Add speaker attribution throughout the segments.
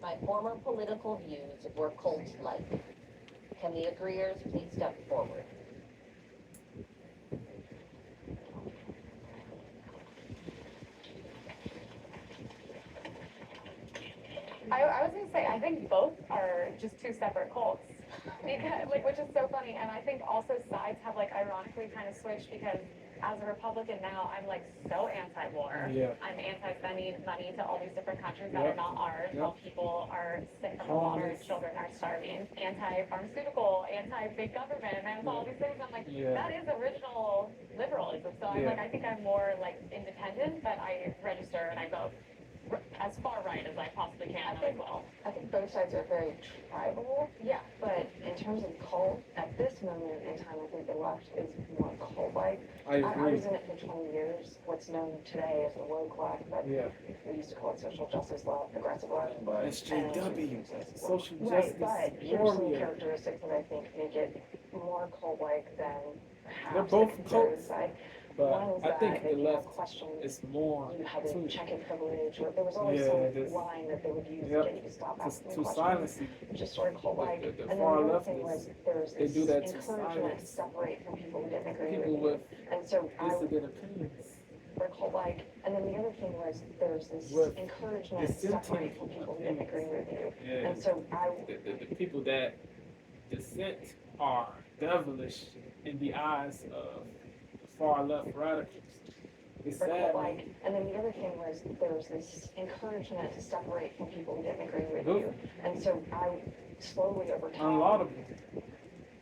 Speaker 1: My former political views were cult-like. Can the agreeers please step forward?
Speaker 2: I was going to say, I think both are just two separate cults. Because, like, which is so funny. And I think also sides have, like, ironically kind of switched because as a Republican now, I'm, like, so anti-war.
Speaker 3: Yeah.
Speaker 2: I'm anti-spending money to all these different countries that are not ours while people are sick from the water, children are starving. Anti-pharmaceutical, anti-big government, and all these things. I'm like, that is original liberalism. So I'm like, I think I'm more, like, independent, but I register and I vote as far right as I possibly can as well.
Speaker 4: I think both sides are very tribal.
Speaker 2: Yeah.
Speaker 4: But in terms of cult, at this moment in time, I think the left is more cult-like.
Speaker 3: I agree.
Speaker 4: was in it for 20 years. What's known today as the woke left, but we used to call it social justice left, progressive left.
Speaker 3: SJW, social
Speaker 4: Right,
Speaker 3: justice
Speaker 4: but here's some
Speaker 3: warrior.
Speaker 4: characteristics that I think make it more cult-like than perhaps
Speaker 3: They're both
Speaker 4: the conservative
Speaker 3: cults.
Speaker 4: side.
Speaker 3: But
Speaker 4: One is
Speaker 3: I
Speaker 4: that
Speaker 3: think
Speaker 4: if
Speaker 3: the
Speaker 4: you have
Speaker 3: left
Speaker 4: questions,
Speaker 3: is more
Speaker 4: you had to
Speaker 3: to
Speaker 4: check your privilege, or there was always some line that they would use to get you to stop asking
Speaker 3: to
Speaker 4: questions.
Speaker 3: silence you.
Speaker 4: Which is sort of cult-like.
Speaker 3: The
Speaker 4: And then
Speaker 3: far
Speaker 4: the other
Speaker 3: left
Speaker 4: thing was there was
Speaker 3: they
Speaker 4: this
Speaker 3: do that to
Speaker 4: encouragement to
Speaker 3: silence
Speaker 4: separate from people who didn't agree
Speaker 3: people
Speaker 4: with
Speaker 3: with
Speaker 4: you. And so I
Speaker 3: dissident opinions.
Speaker 4: were cult-like. And then the other thing was there was this
Speaker 3: With
Speaker 4: encouragement to separate from people who didn't agree with you.
Speaker 3: Yeah.
Speaker 4: And so
Speaker 3: The people that dissent are devilish in the eyes of the far left radicals. It's
Speaker 4: were
Speaker 3: sad.
Speaker 4: cult-like. And then the other thing was there was this encouragement to separate from people who didn't agree with you. And so I slowly over time.
Speaker 3: Unlaudable.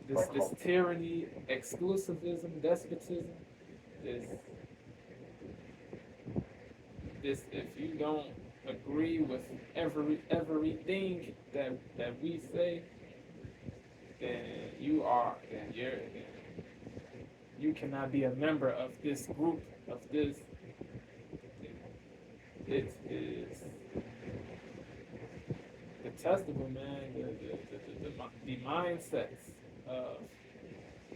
Speaker 3: This tyranny, exclusivism, despotism, this if you don't agree with everything that we say, then you cannot be a member of this group, of this. It is detestable, man. The mindsets of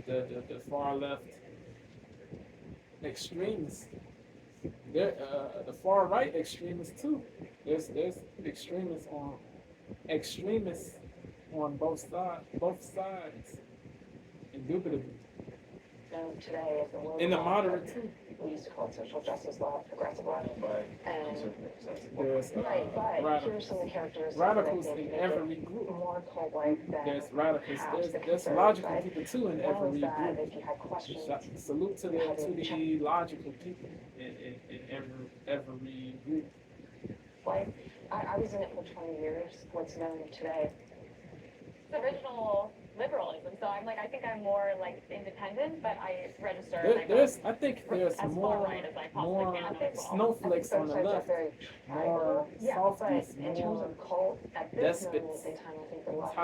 Speaker 3: the far left extremists. The far right extremists too. There's extremists on both sides, indubitably.
Speaker 4: Today as the woke
Speaker 3: In the
Speaker 4: left,
Speaker 3: moderate too.
Speaker 4: we used to call it social justice left, progressive left. And
Speaker 3: There's
Speaker 4: right, but here's some of the characteristics
Speaker 3: radicals
Speaker 4: that I think
Speaker 3: in
Speaker 4: make
Speaker 3: every
Speaker 4: it
Speaker 3: group.
Speaker 4: more cult-like than
Speaker 3: There's radicals.
Speaker 4: perhaps the
Speaker 3: There's
Speaker 4: conservative
Speaker 3: logical
Speaker 4: side.
Speaker 3: people too in
Speaker 4: One
Speaker 3: every
Speaker 4: is that
Speaker 3: group.
Speaker 4: if you had questions,
Speaker 3: Salute to the logical people in every group.
Speaker 4: like I was in it for 20 years. What's known today?
Speaker 2: It's original liberalism. So I'm like, I think I'm more like independent, but I register.
Speaker 3: I think there's
Speaker 2: as
Speaker 3: more
Speaker 2: far right as I possibly can as well.
Speaker 3: snowflakes on the left, more softies,
Speaker 4: but in terms of cult, at this moment in time, I think the left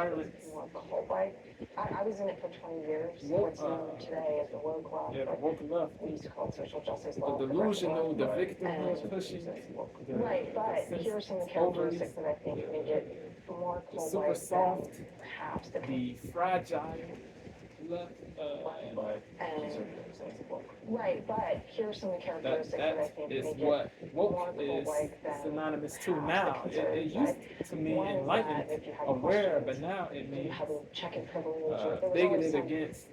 Speaker 4: is more cult-like. I was in it for 20 years. What's known today as the woke left.
Speaker 3: Yeah, the woke left.
Speaker 4: We used to call it social justice left.
Speaker 3: The delusional, the victimhood pushing.
Speaker 4: Right, but here are some of the characteristics that I think make it more
Speaker 3: the super
Speaker 4: cult-like
Speaker 3: soft,
Speaker 4: than perhaps
Speaker 3: the fragile left.
Speaker 4: Right, but here are some of the characteristics that I think
Speaker 3: is
Speaker 4: make
Speaker 3: what
Speaker 4: it
Speaker 3: woke
Speaker 4: more
Speaker 3: is
Speaker 4: cult-like than
Speaker 3: synonymous to
Speaker 4: perhaps
Speaker 3: now.
Speaker 4: the
Speaker 3: It used
Speaker 4: conservative
Speaker 3: to mean
Speaker 4: One is
Speaker 3: enlightened,
Speaker 4: that if you had
Speaker 3: aware,
Speaker 4: questions,
Speaker 3: but now it
Speaker 4: you
Speaker 3: means
Speaker 4: had to check your privilege. Or there was always
Speaker 3: bigoted
Speaker 4: some-
Speaker 3: against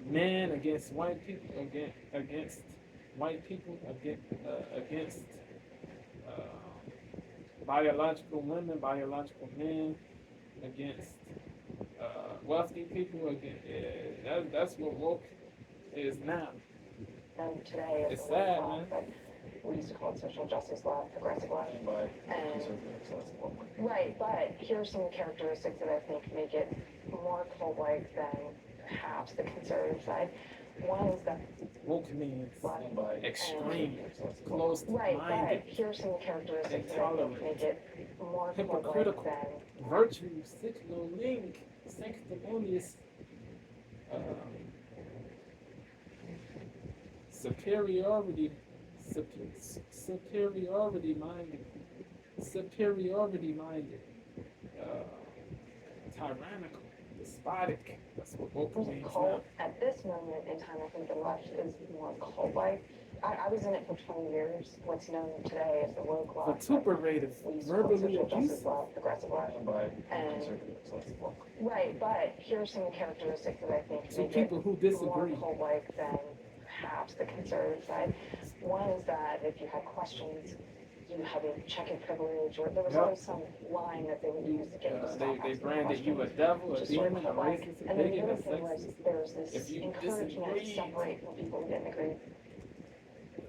Speaker 3: men, against white people, against white people, against biological women, biological men, against wealthy people. That's what woke is now.
Speaker 4: And today
Speaker 3: It's
Speaker 4: is
Speaker 3: sad,
Speaker 4: the
Speaker 3: man.
Speaker 4: but we used to call it social justice left, progressive left. Right, but here are some of the characteristics that I think make it more cult-like than perhaps the conservative side. One is that
Speaker 3: Woke means extreme, closed
Speaker 4: right, but
Speaker 3: minded,
Speaker 4: here are some of the characteristics that I
Speaker 3: intolerant,
Speaker 4: think make it more cult-like
Speaker 3: hypocritical,
Speaker 4: than
Speaker 3: virtue, signal, link, sanctimonious, superiority minded, tyrannical, despotic. That's what woke
Speaker 4: there's a
Speaker 3: means now.
Speaker 4: cult. At this moment in time, I think the left is more cult-like. I was in it for 20 years, what's known today as the woke left.
Speaker 3: Vituperative,
Speaker 4: We used to call it
Speaker 3: verbally
Speaker 4: social justice
Speaker 3: abusive.
Speaker 4: left, progressive left. And, right, but here are some of the characteristics that I think
Speaker 3: To
Speaker 4: make it
Speaker 3: people who
Speaker 4: more
Speaker 3: disagree.
Speaker 4: cult-like than perhaps the conservative side. One is that if you had questions, you had a checking privilege, or there was
Speaker 3: Yep.
Speaker 4: always some line that they would use to get you to stop
Speaker 3: They
Speaker 4: asking
Speaker 3: branded you a
Speaker 4: questions.
Speaker 3: devil, a
Speaker 4: Just sort of
Speaker 3: demon, a
Speaker 4: cult-like.
Speaker 3: racist, a
Speaker 4: And then the
Speaker 3: bigot, a
Speaker 4: other thing was
Speaker 3: sexist.
Speaker 4: there's this
Speaker 3: If you
Speaker 4: encouragement to
Speaker 3: disagree,
Speaker 4: separate from people who didn't agree.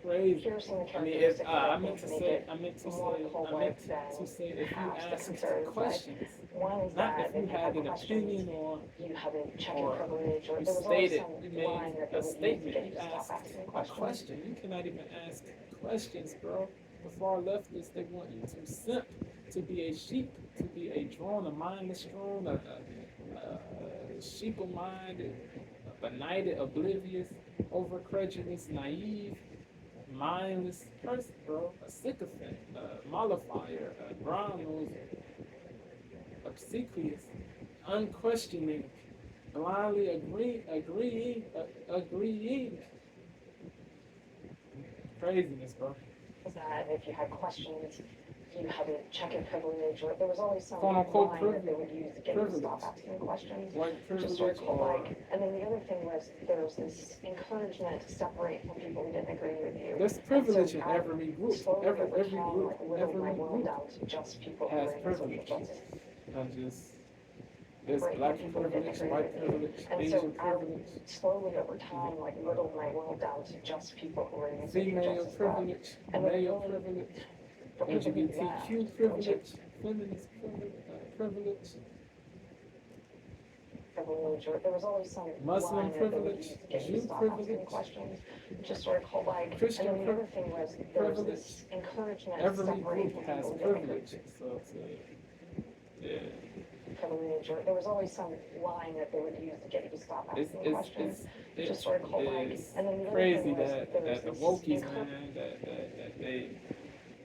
Speaker 3: crazy.
Speaker 4: Here are some of the
Speaker 3: I mean,
Speaker 4: characteristics
Speaker 3: if
Speaker 4: that
Speaker 3: I
Speaker 4: I
Speaker 3: meant
Speaker 4: think
Speaker 3: to
Speaker 4: make
Speaker 3: say,
Speaker 4: it more cult-like than
Speaker 3: if you
Speaker 4: perhaps the
Speaker 3: ask
Speaker 4: conservative side.
Speaker 3: questions,
Speaker 4: One is
Speaker 3: not
Speaker 4: that
Speaker 3: if you
Speaker 4: if you
Speaker 3: had
Speaker 4: had
Speaker 3: an
Speaker 4: questions,
Speaker 3: opinion or
Speaker 4: you had a checking
Speaker 3: or
Speaker 4: privilege, or
Speaker 3: you
Speaker 4: there was always
Speaker 3: stated,
Speaker 4: some
Speaker 3: you
Speaker 4: line
Speaker 3: made
Speaker 4: that they
Speaker 3: a
Speaker 4: would use to
Speaker 3: statement,
Speaker 4: get you
Speaker 3: you
Speaker 4: to stop
Speaker 3: asked
Speaker 4: asking
Speaker 3: a
Speaker 4: questions.
Speaker 3: question. You cannot even ask questions, bro. The far leftists, they want you to simp, to be a sheep, to be a drone, a mindless drone, a sheeple-minded, benighted, oblivious, over-credulous, naive, mindless person, bro. A sycophant, a mollifier, a brown-noser, obsequious, unquestioning, blindly agreeing. Craziness, bro.
Speaker 4: Is that if you had questions, you had a checking privilege, or there was always some
Speaker 3: Quote unquote
Speaker 4: line that they would use to get you to stop asking questions.
Speaker 3: White
Speaker 4: Just sort
Speaker 3: privilege
Speaker 4: of
Speaker 3: or
Speaker 4: cult-like. And then the other thing was there was this encouragement to separate from people who didn't agree with you.
Speaker 3: there's privilege in every group.
Speaker 4: Slowly
Speaker 3: Every
Speaker 4: over time,
Speaker 3: group,
Speaker 4: like whittled my
Speaker 3: every
Speaker 4: world
Speaker 3: group
Speaker 4: down to just people who
Speaker 3: has
Speaker 4: are in the social
Speaker 3: privilege.
Speaker 4: justice.
Speaker 3: Not just there's
Speaker 4: Right,
Speaker 3: black
Speaker 4: people who didn't
Speaker 3: privilege,
Speaker 4: agree
Speaker 3: white
Speaker 4: with you.
Speaker 3: privilege,
Speaker 4: And
Speaker 3: Asian
Speaker 4: so I
Speaker 3: privilege,
Speaker 4: slowly over time, like whittled my world down to just people who are in the social
Speaker 3: female
Speaker 4: justice lab.
Speaker 3: privilege,
Speaker 4: And then
Speaker 3: male
Speaker 4: really,
Speaker 3: privilege,
Speaker 4: for people who left,
Speaker 3: LGBTQ privilege, feminist privilege,
Speaker 4: privilege, or there was always some
Speaker 3: Muslim
Speaker 4: line that they would
Speaker 3: privilege,
Speaker 4: use to get you
Speaker 3: Jew
Speaker 4: to stop asking
Speaker 3: privilege,
Speaker 4: questions, just sort of cult-like.
Speaker 3: Christian
Speaker 4: And then the other thing was there was
Speaker 3: privilege.
Speaker 4: this encouragement to
Speaker 3: Every
Speaker 4: separate
Speaker 3: group
Speaker 4: from
Speaker 3: has
Speaker 4: people who didn't agree.
Speaker 3: privilege. So yeah,
Speaker 4: Privilege, or there was always some line that they would use to get you to stop
Speaker 3: it's
Speaker 4: asking questions,
Speaker 3: it's
Speaker 4: just sort of cult-like.
Speaker 3: it's
Speaker 4: And then the other
Speaker 3: crazy
Speaker 4: thing was
Speaker 3: that
Speaker 4: there was
Speaker 3: the
Speaker 4: this
Speaker 3: wokies,
Speaker 4: encouragement.
Speaker 3: man, that they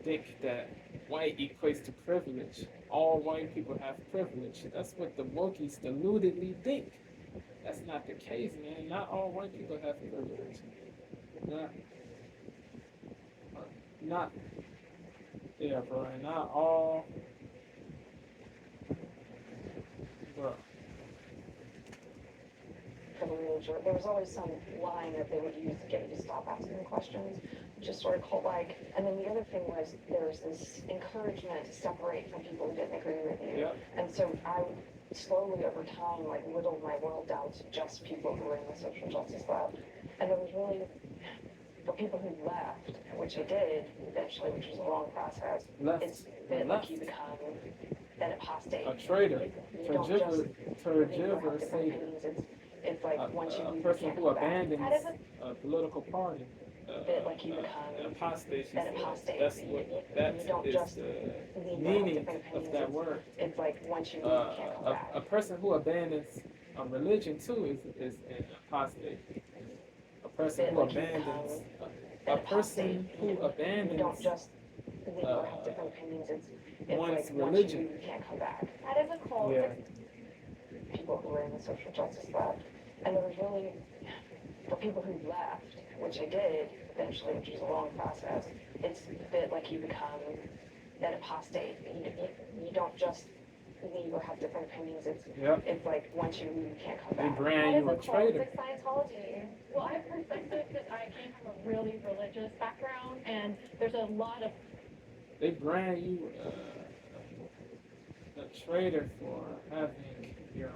Speaker 3: think that white equates to privilege. All white people have privilege. That's what the wokies deludedly think. That's not the case, man. Not all white people have privilege. Not yeah, bro. And not all, bro.
Speaker 4: Privilege, or there was always some line that they would use to get you to stop asking questions, just sort of cult-like. And then the other thing was there was this encouragement to separate from people who didn't agree with you.
Speaker 3: Yep.
Speaker 4: And so I slowly over time like whittled my world down to just people who were in the social justice lab. And it was really for people who left, which I did eventually, which was a long process.
Speaker 3: Left.
Speaker 4: It's been like you become an apostate.
Speaker 3: A traitor.
Speaker 4: You don't just leave or have different
Speaker 3: Tergiversate.
Speaker 4: opinions. It's like once you
Speaker 3: A
Speaker 4: leave, you
Speaker 3: person
Speaker 4: can't
Speaker 3: who
Speaker 4: come back.
Speaker 3: abandons
Speaker 2: That is
Speaker 3: a political party.
Speaker 4: Bit like you become
Speaker 3: An apostate. she
Speaker 4: an
Speaker 3: said.
Speaker 4: apostate.
Speaker 3: That's what that
Speaker 4: You don't
Speaker 3: is
Speaker 4: just
Speaker 3: the
Speaker 4: leave or have
Speaker 3: meaning
Speaker 4: different
Speaker 3: of
Speaker 4: opinions.
Speaker 3: that word.
Speaker 4: It's like once you leave, you can't come back.
Speaker 3: A person who abandons a religion too is an apostate. A person
Speaker 4: Bit
Speaker 3: who
Speaker 4: like you
Speaker 3: abandons
Speaker 4: become
Speaker 3: a
Speaker 4: an
Speaker 3: person
Speaker 4: apostate.
Speaker 3: who
Speaker 4: You don't
Speaker 3: abandons
Speaker 4: just leave or have different opinions. It's
Speaker 3: one's
Speaker 4: like once you
Speaker 3: religion.
Speaker 4: leave, you can't come back.
Speaker 2: That is a cult.
Speaker 3: Yeah.
Speaker 4: People who were in the social justice lab. And it was really for people who left, which I did eventually, which was a long process. It's a bit like you become an apostate. You don't just leave or have different opinions.
Speaker 3: Yep.
Speaker 4: It's like once you leave, you can't come
Speaker 3: They
Speaker 4: back.
Speaker 3: brand
Speaker 2: That is
Speaker 3: you
Speaker 2: a
Speaker 3: a
Speaker 2: cult.
Speaker 3: traitor.
Speaker 2: It's like Scientology. Well, I've heard because I came from a really religious background, and there's a lot of
Speaker 3: They brand you a traitor for having your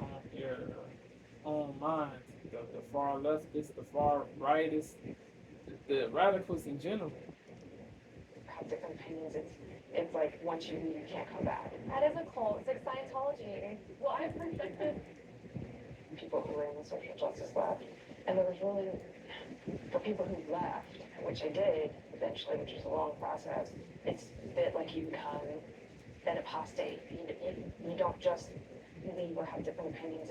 Speaker 3: own mind. The far leftists, the far rightists, the radicals in general.
Speaker 4: Have different opinions. It's like once you leave, you can't come back.
Speaker 2: that is a cult. It's like Scientology. Well, I've heard
Speaker 4: People who were in the social justice lab. And there was really for people who left, which I did eventually, which was a long process. It's a bit like you become an apostate. You don't just leave or have different opinions.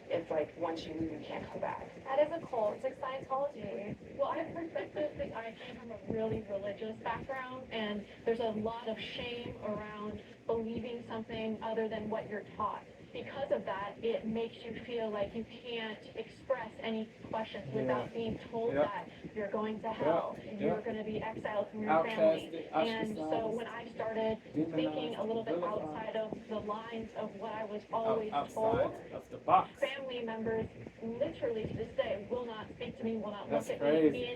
Speaker 4: It's like once you leave, you can't come back.
Speaker 2: that is a cult. It's like Scientology. Well, I've heard because I came from a really religious background, and there's a lot of shame around believing something other than what you're taught. because of that, it makes you feel like you can't express any questions without being told that you're going to hell, you're going to be exiled from your family. And so when I started thinking a little bit outside of the lines of what I was always told,
Speaker 3: of the box.
Speaker 2: family members literally to this day will not speak to me, will not
Speaker 3: That's
Speaker 2: look at
Speaker 3: crazy.
Speaker 2: me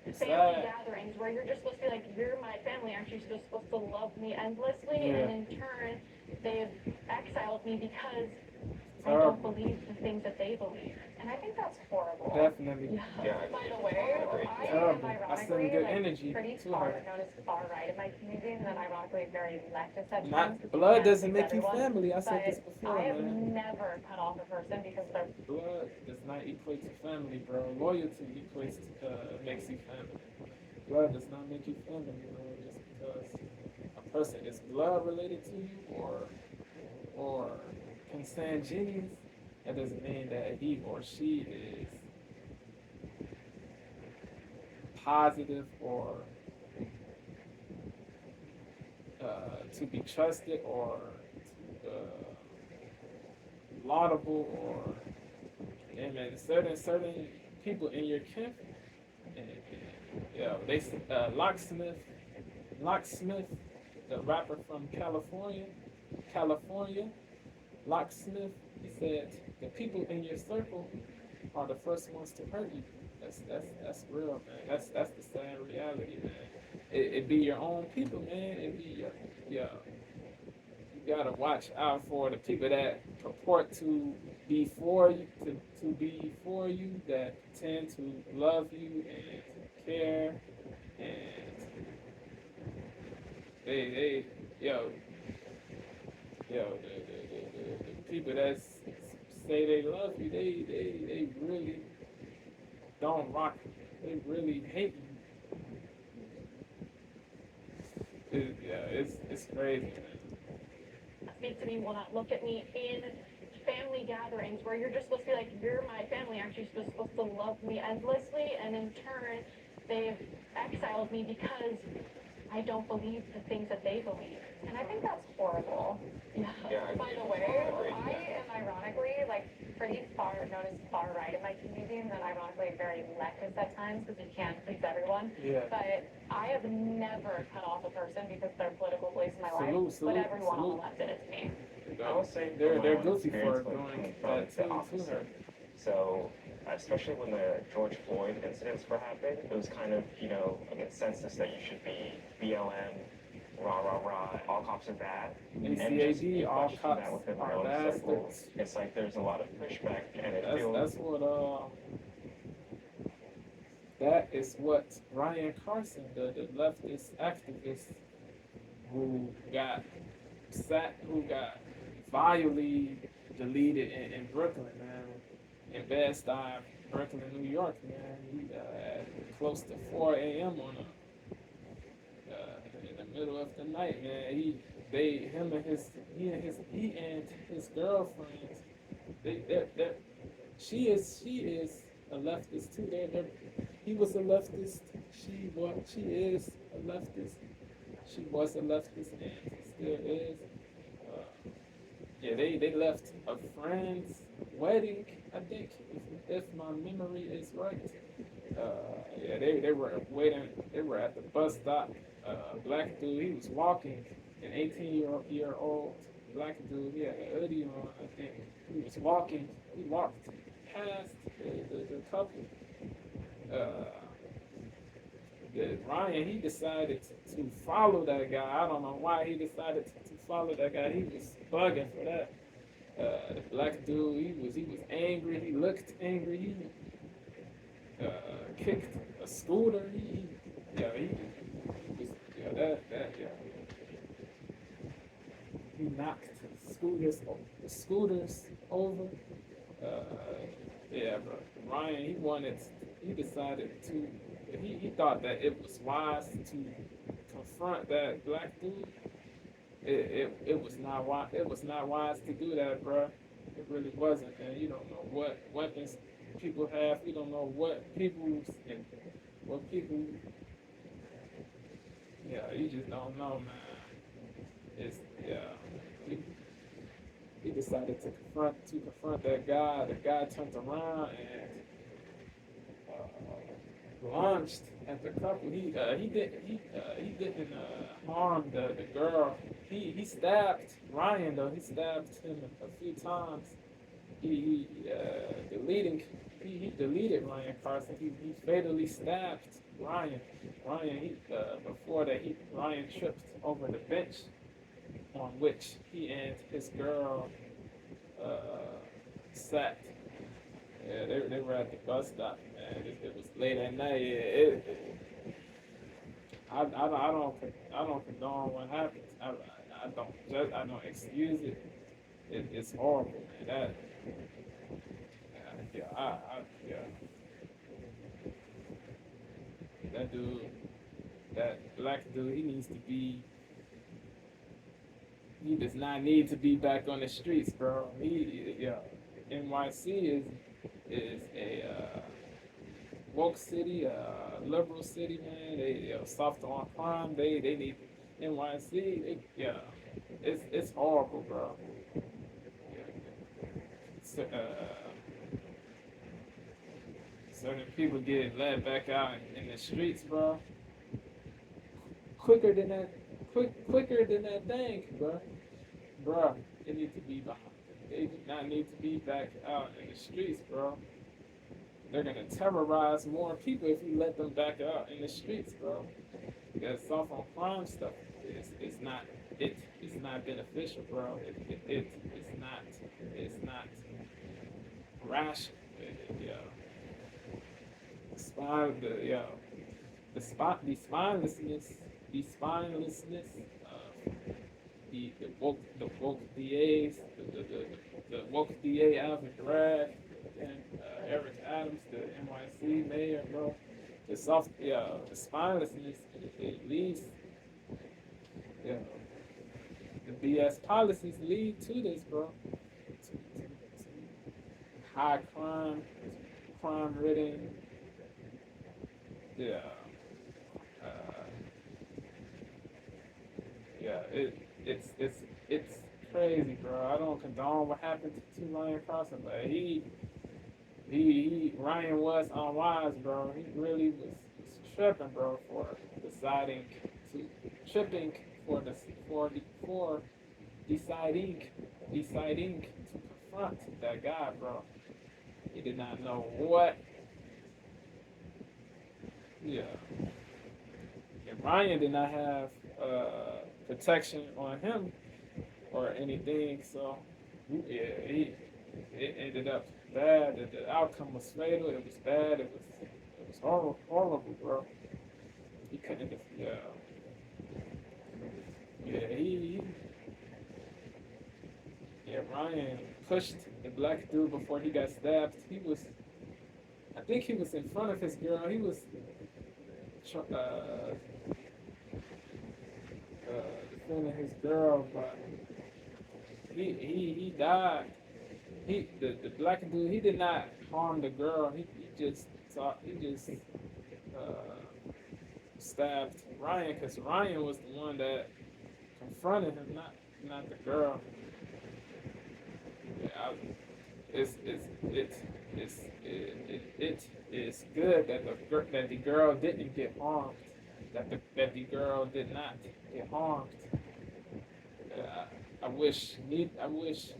Speaker 2: in family gatherings where you're just supposed to be like, you're my family, aren't you supposed to love me endlessly? And in turn, they've exiled me because I don't believe the things that they believe. And I think that's horrible.
Speaker 3: Definitely.
Speaker 2: By the way, I am ironically pretty far known as far right in my community, and then ironically very leftist at times.
Speaker 3: Blood doesn't make you family. I said this before,
Speaker 2: I have
Speaker 3: man.
Speaker 2: never cut off a person because they're
Speaker 3: Blood does not equate to family, bro. Loyalty equates to, makes you family. Blood does not make you family, bro. Just because a person is blood related to you or consanguineous, that doesn't mean that he or she is positive or to be trusted or laudable or certain people in your camp. They Locksmith, the rapper from California, Locksmith, he said, the people in your circle are the first ones to hurt you. That's real, man. That's the sad reality, man. It be your own people, man. It be your you gotta watch out for the people that purport to be for you, to be for you, that tend to love you and to care, and the people that say they love you, they really don't rock you. They really hate you. It's crazy, man.
Speaker 2: Speak to me, will not look at me in family gatherings where you're just supposed to be like, you're my family, aren't you supposed to love me endlessly? And in turn, they've exiled me because I don't believe the things that they believe. And I think that's horrible. By the way, I am ironically like pretty far known as far right in my community, and then ironically very leftist at times because you can't please everyone. But I have never cut off a person because of their political beliefs in my life. But everyone on the left did it to me.
Speaker 5: I will say
Speaker 3: they're guilty for doing that
Speaker 5: the opposite. So, especially when the George Floyd incidents were happening, it was kind of, a consensus that you should be BLM, rah, rah, rah, all cops are bad.
Speaker 3: ACAB, all cops are
Speaker 5: bastards. It's like there's a lot of pushback, and it feels...
Speaker 3: That is what Ryan Carson, the leftist activist who got vilely deleted in Brooklyn, man. In Bed-Stuy, Brooklyn, New York, man. He close to 4 a.m. on in the middle of the night, man. He and his girlfriend, she is a leftist too. He was a leftist. She is a leftist. She was a leftist and still is. They left a friend's wedding, I think, if my memory is right. They were waiting. They were at the bus stop. Black dude, he was walking. An 18-year-old black dude. He had a hoodie on, I think. He was walking. He walked past the couple. Ryan, he decided to follow that guy. I don't know why he decided to follow that guy. He was bugging for that. The black dude, he was angry. He looked angry. He kicked a scooter. He knocked scooters over. But Ryan, he decided to. He thought that it was wise to confront that black dude. It was not wise. It was not wise to do that, bro. It really wasn't. And you don't know what weapons people have. You don't know what people. You just don't know, man. he decided to confront that guy. The guy turned around and launched at the couple. He didn't harm the girl. He stabbed Ryan though. He stabbed him a few times. He deleted Ryan Carson. He fatally stabbed Ryan. Before that, Ryan tripped over the bench on which he and his girl sat. Yeah, they were at the bus stop, man. It was late at night. I don't condone what happens. I don't excuse it. It's horrible, man. That dude, that black dude, he does not need to be back on the streets, bro. NYC is a woke city, a liberal city, man. They soft on crime. They need NYC. It's horrible, bro. Certain people get led back out in the streets, bro. Quicker than that thing, bro. Bro, they need to be behind. They do not need to be back out in the streets, bro. They're gonna terrorize more people if you let them back out in the streets, bro. Because soft on crime stuff is not beneficial, bro. It's not rational. The spinelessness of the woke DAs, the woke DA Alvin Bragg and Eric Adams, the NYC mayor, bro. The spinelessness, it leads, the BS policies lead to this, bro. To high crime ridden, it's crazy, bro. I don't condone what happened to Ryan Carson, but Ryan was unwise, bro. He really was tripping, bro, for deciding to confront that guy, bro. He did not know what. And Ryan did not have protection on him or anything, so it ended up bad. The outcome was fatal. It was bad. It was horrible, bro. He couldn't. Ryan pushed the black dude before he got stabbed. I think he was in front of his girl. He was defending his girl, but he died. The black dude, he did not harm the girl. He just stabbed Ryan, because Ryan was the one that confronted him, not the girl. It is good that the girl didn't get harmed. That the girl did not get harmed. I wish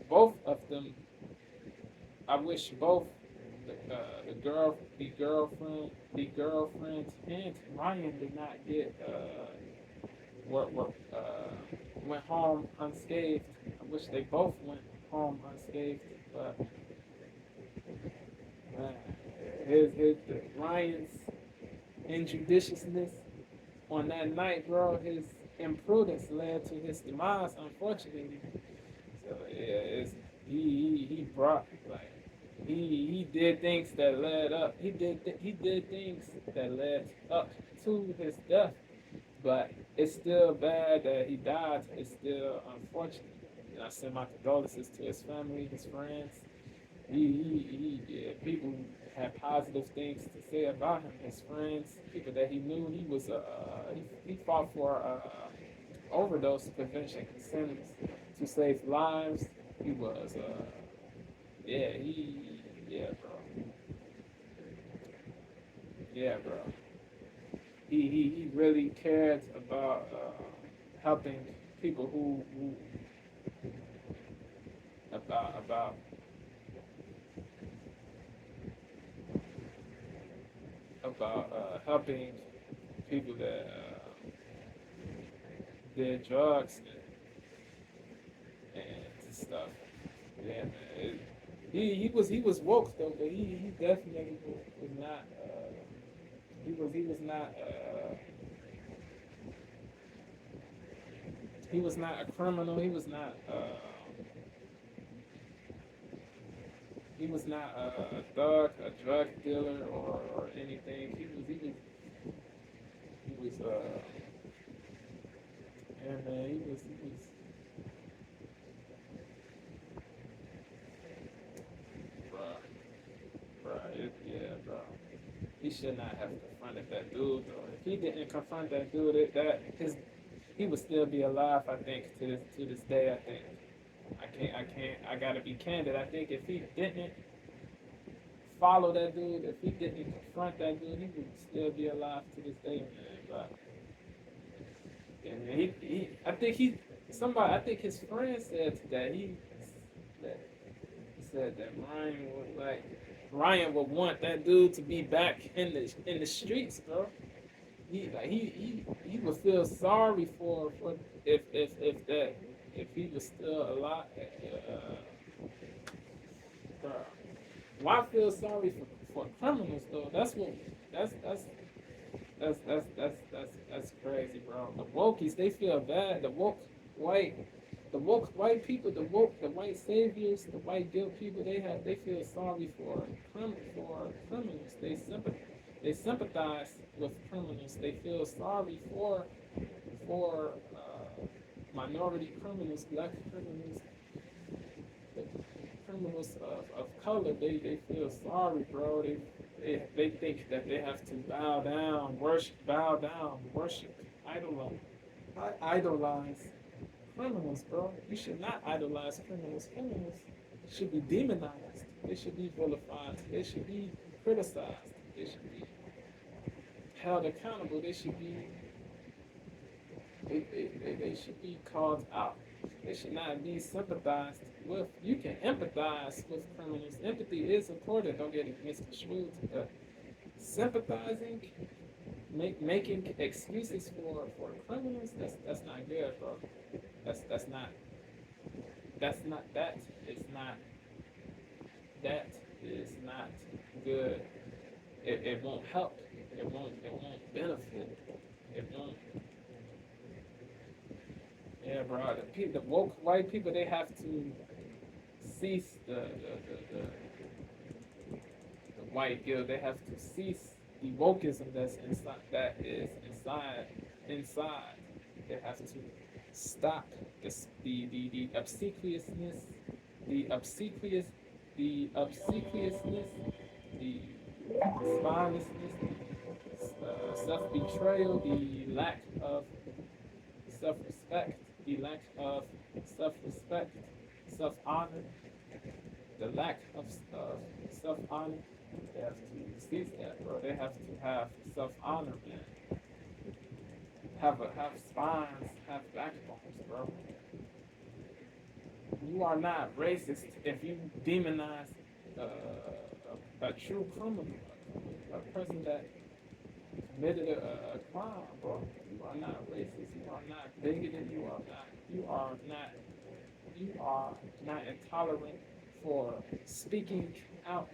Speaker 3: both of them. I wish both the girlfriend, and Ryan did not get went home unscathed. I wish they both went home unscathed, but Ryan's injudiciousness on that night, bro, his imprudence led to his demise, unfortunately. So he did things that led up. He did things that led up to his death, but it's still bad that he died. It's still unfortunate. And I send my condolences to his family, his friends. People had positive things to say about him. His friends, people that he knew. He fought for overdose prevention centers to save lives. He was, yeah, yeah, bro. Yeah, bro. He really cared about helping people who about helping people that did drugs and stuff. Yeah, man. He was woke though, but he definitely was not. He was not a criminal. He was not a thug, a drug dealer, or anything. He was yeah, man. He was. Yeah, bro. He should not have confronted that dude, though. If he didn't confront that dude, he would still be alive. I think to this day. I think I gotta be candid. I think if he didn't follow that dude, if he didn't confront that dude, he would still be alive to this day, man. But yeah, man, I think his friend said that that he said that Ryan would want that dude to be back in the streets, bro. He would feel sorry for if he was still alive. Bro. Why feel sorry for criminals though? That's crazy, bro. The wokies, they feel bad. The woke white people, the white saviors, the white guilt people, they feel sorry for criminals. They sympathize with criminals. They feel sorry for minority criminals, black criminals, criminals of color. They feel sorry, bro. They think that they have to bow down, worship, idolize criminals, bro. You should not idolize criminals. Criminals should be demonized. They should be vilified. They should be criticized. They should be held accountable. They should be called out. They should not be sympathized with. You can empathize with criminals. Empathy is important. Don't get it misconstrued. But sympathizing, making excuses for criminals, that's not good, bro. That is not good. It won't help. It won't benefit. It won't. Yeah, bro. The woke white people, they have to cease the white guilt. They have to cease the wokeism that's inside. That is inside. They have to stop the obsequiousness, the spinelessness, self-betrayal, the lack of self-respect, the lack of self-respect, self-honor, the lack of self-honor. They have to cease that, bro. They have to have self-honor, man. Have spines, have backbones, bro. You are not racist if you demonize a true criminal, a person that committed a crime, bro. You are not racist. You are not bigoted. You are not intolerant for speaking out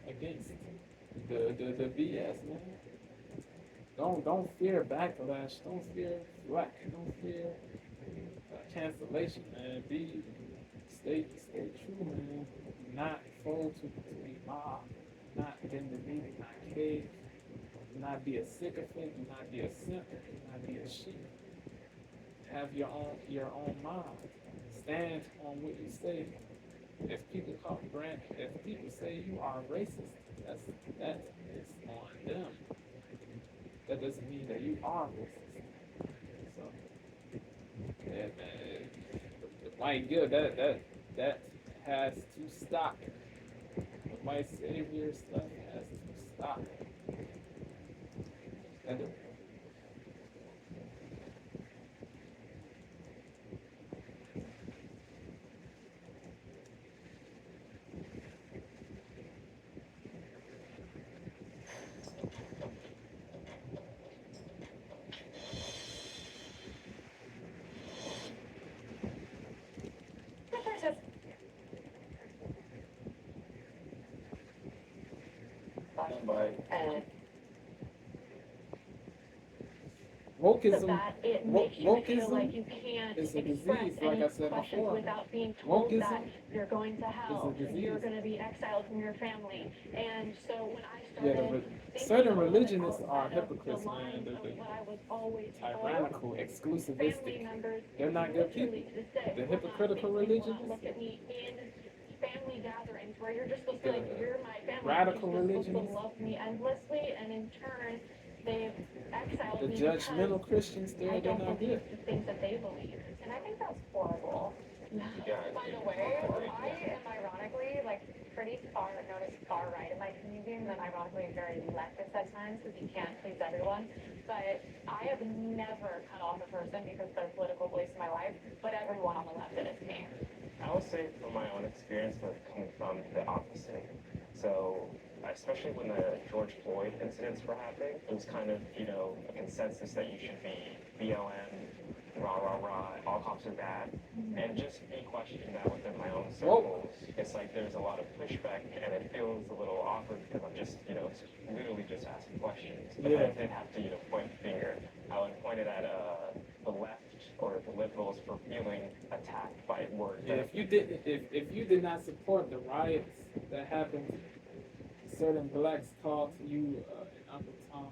Speaker 3: against the BS, man. Don't fear backlash. Don't fear flack. Don't fear cancellation, man. Stay true, man. Not fold to the mob. Not bend the knee. Not cave. Do not be a sycophant. Do not be a simp. Do not be a sheep. Have your own mind. Stand on what you say. If people say you are racist, that is on them. That doesn't mean that you are racist. So, yeah, man, the white guilt, That has to stop. The white savior stuff has to stop. And
Speaker 4: And
Speaker 3: wokeism,
Speaker 2: that it makes you feel like
Speaker 3: wokeism
Speaker 2: you can't
Speaker 3: is a
Speaker 2: express
Speaker 3: disease, like
Speaker 2: any
Speaker 3: I said
Speaker 2: questions
Speaker 3: before.
Speaker 2: without being told that
Speaker 3: Wokeism
Speaker 2: you're going to hell,
Speaker 3: is a disease.
Speaker 2: you're going to be exiled from your family. And so when I
Speaker 3: Yeah,
Speaker 2: started
Speaker 3: certain
Speaker 2: thinking
Speaker 3: religionists are
Speaker 2: outside of
Speaker 3: hypocrites,
Speaker 2: the
Speaker 3: man.
Speaker 2: lines
Speaker 3: They're
Speaker 2: of what I was always
Speaker 3: tyrannical,
Speaker 2: family
Speaker 3: exclusivistic.
Speaker 2: members,
Speaker 3: They're not good people.
Speaker 2: literally to this day,
Speaker 3: The
Speaker 2: will not
Speaker 3: hypocritical
Speaker 2: think, will not
Speaker 3: religions,
Speaker 2: look at me in family gatherings where you're just supposed to
Speaker 3: the
Speaker 2: be like, you're my family,
Speaker 3: radical
Speaker 2: you're just supposed
Speaker 3: religions,
Speaker 2: to love me endlessly, and in turn, they've exiled
Speaker 3: the
Speaker 2: me
Speaker 3: judgmental
Speaker 2: because
Speaker 3: Christians,
Speaker 2: I
Speaker 3: they're
Speaker 2: don't
Speaker 3: not
Speaker 2: believe
Speaker 3: good.
Speaker 2: the things that they believe. And I think that's horrible.
Speaker 5: Yeah,
Speaker 2: By the way, I am ironically like pretty far, notice far right in my community, and then ironically very leftist at times because you can't please everyone. But I have never cut off a person because of their political beliefs in my life, but everyone on the left did it to me.
Speaker 5: I would say from my own experience, but coming from the opposite. So, especially when the George Floyd incidents were happening, it was kind of, a consensus that you should be BLM, rah, rah, rah, all cops are bad. And just me questioning that within my own circles, it's like there's a lot of pushback and it feels a little awkward because I'm just, literally just asking questions. If I did have to, point the finger, I would point it at the left or the liberals for feeling attacked by words.
Speaker 3: Yeah, if you did not support the riots that happened, certain blacks called to you in Uncle Tom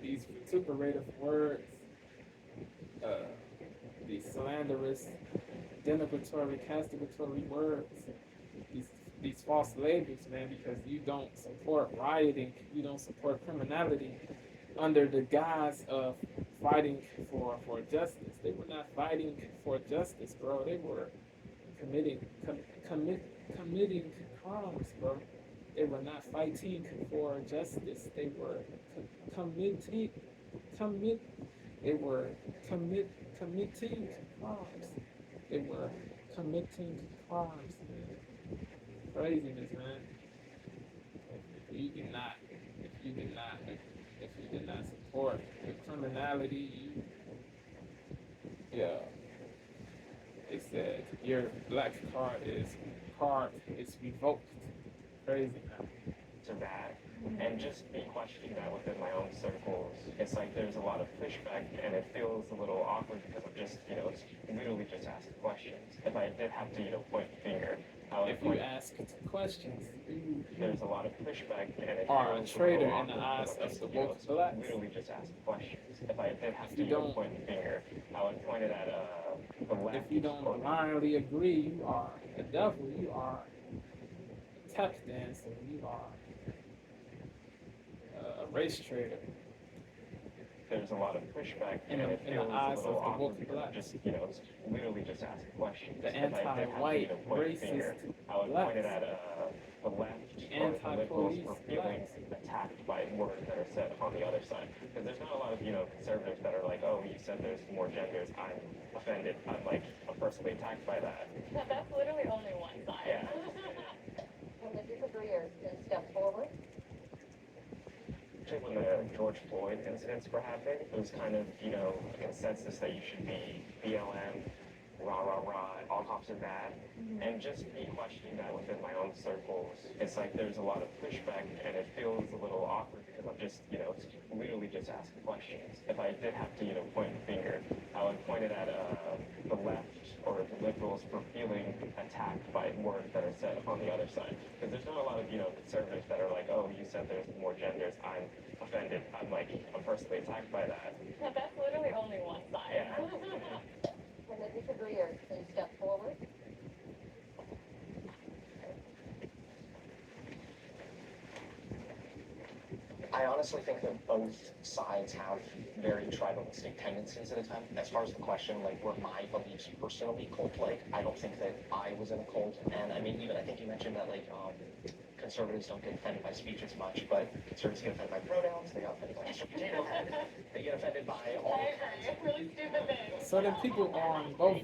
Speaker 3: these vituperative words, these slanderous, denigratory, castigatory words, these false labels, man, because you don't support rioting, you don't support criminality under the guise of fighting for justice. They were not fighting for justice, bro. They were committing crimes, bro. They were not fighting for justice. They were committing crimes. They were committing crimes, man. Craziness, man. If you did not support the criminality, they said your black card is revoked. Crazy, man.
Speaker 5: To that, and just me questioning that within my own circles, it's like there's a lot of pushback and it feels a little awkward because I'm just, literally just asking questions. If I did have to, point the finger, I would
Speaker 3: If you ask questions,
Speaker 5: there's a lot of pushback and it
Speaker 3: are a
Speaker 5: feels
Speaker 3: traitor
Speaker 5: little
Speaker 3: in the
Speaker 5: awkward
Speaker 3: eyes
Speaker 5: because
Speaker 3: of
Speaker 5: I'm
Speaker 3: the woke blacks.
Speaker 5: literally just asking questions. If I did have
Speaker 3: If
Speaker 5: to,
Speaker 3: you don't-
Speaker 5: point the finger, I would point it at the left.
Speaker 3: If you don't blindly agree, you are a devil. You are a tap dancer. You are a race trader.
Speaker 5: There's a lot of pushback
Speaker 3: In
Speaker 5: and
Speaker 3: the-
Speaker 5: it
Speaker 3: in the
Speaker 5: feels
Speaker 3: eyes
Speaker 5: a little
Speaker 3: of the
Speaker 5: awkward
Speaker 3: woke
Speaker 5: because I'm
Speaker 3: blacks.
Speaker 5: just, literally just asking questions.
Speaker 3: The
Speaker 5: If I did have to,
Speaker 3: anti-white,
Speaker 5: point the finger,
Speaker 3: racist
Speaker 5: I would
Speaker 3: blacks.
Speaker 5: point it at the left or the liberals
Speaker 3: Anti-police
Speaker 5: for feeling
Speaker 3: blacks.
Speaker 5: attacked by words that are said on the other side. Because there's not a lot of, conservatives that are like, oh, you said there's more genders, I'm offended, I'm personally attacked by that.
Speaker 2: That's literally only one side.
Speaker 5: Yeah.
Speaker 1: Can the disagreeers please step forward?
Speaker 5: Especially when the George Floyd incidents were happening, it was kind of, a consensus that you should be BLM, rah, rah, rah, all cops are bad. And just me questioning that within my own circles, it's like there's a lot of pushback and it feels a little awkward because I'm just, literally just asking questions. If I did have to, point the finger, I would point it at the left or the liberals for feeling attacked by words that are said on the other side. Because there's not a lot of, conservatives that are like, oh, you said there's more genders, I'm offended, I'm personally attacked by that.
Speaker 2: That's literally only one side.
Speaker 5: Yeah.
Speaker 1: Can the disagreeers please step forward?
Speaker 6: I
Speaker 5: I honestly think that both sides have very tribalistic tendencies at a time. As far as the question, like, were my beliefs personally cult-like, I don't think that I was in a cult. And I mean, even I think you mentioned that, like, conservatives don't get offended by speech as much, but conservatives get offended by pronouns, they get offended by Mr. Potato Head, they get offended by all
Speaker 2: Really stupid things.
Speaker 3: Certain people on both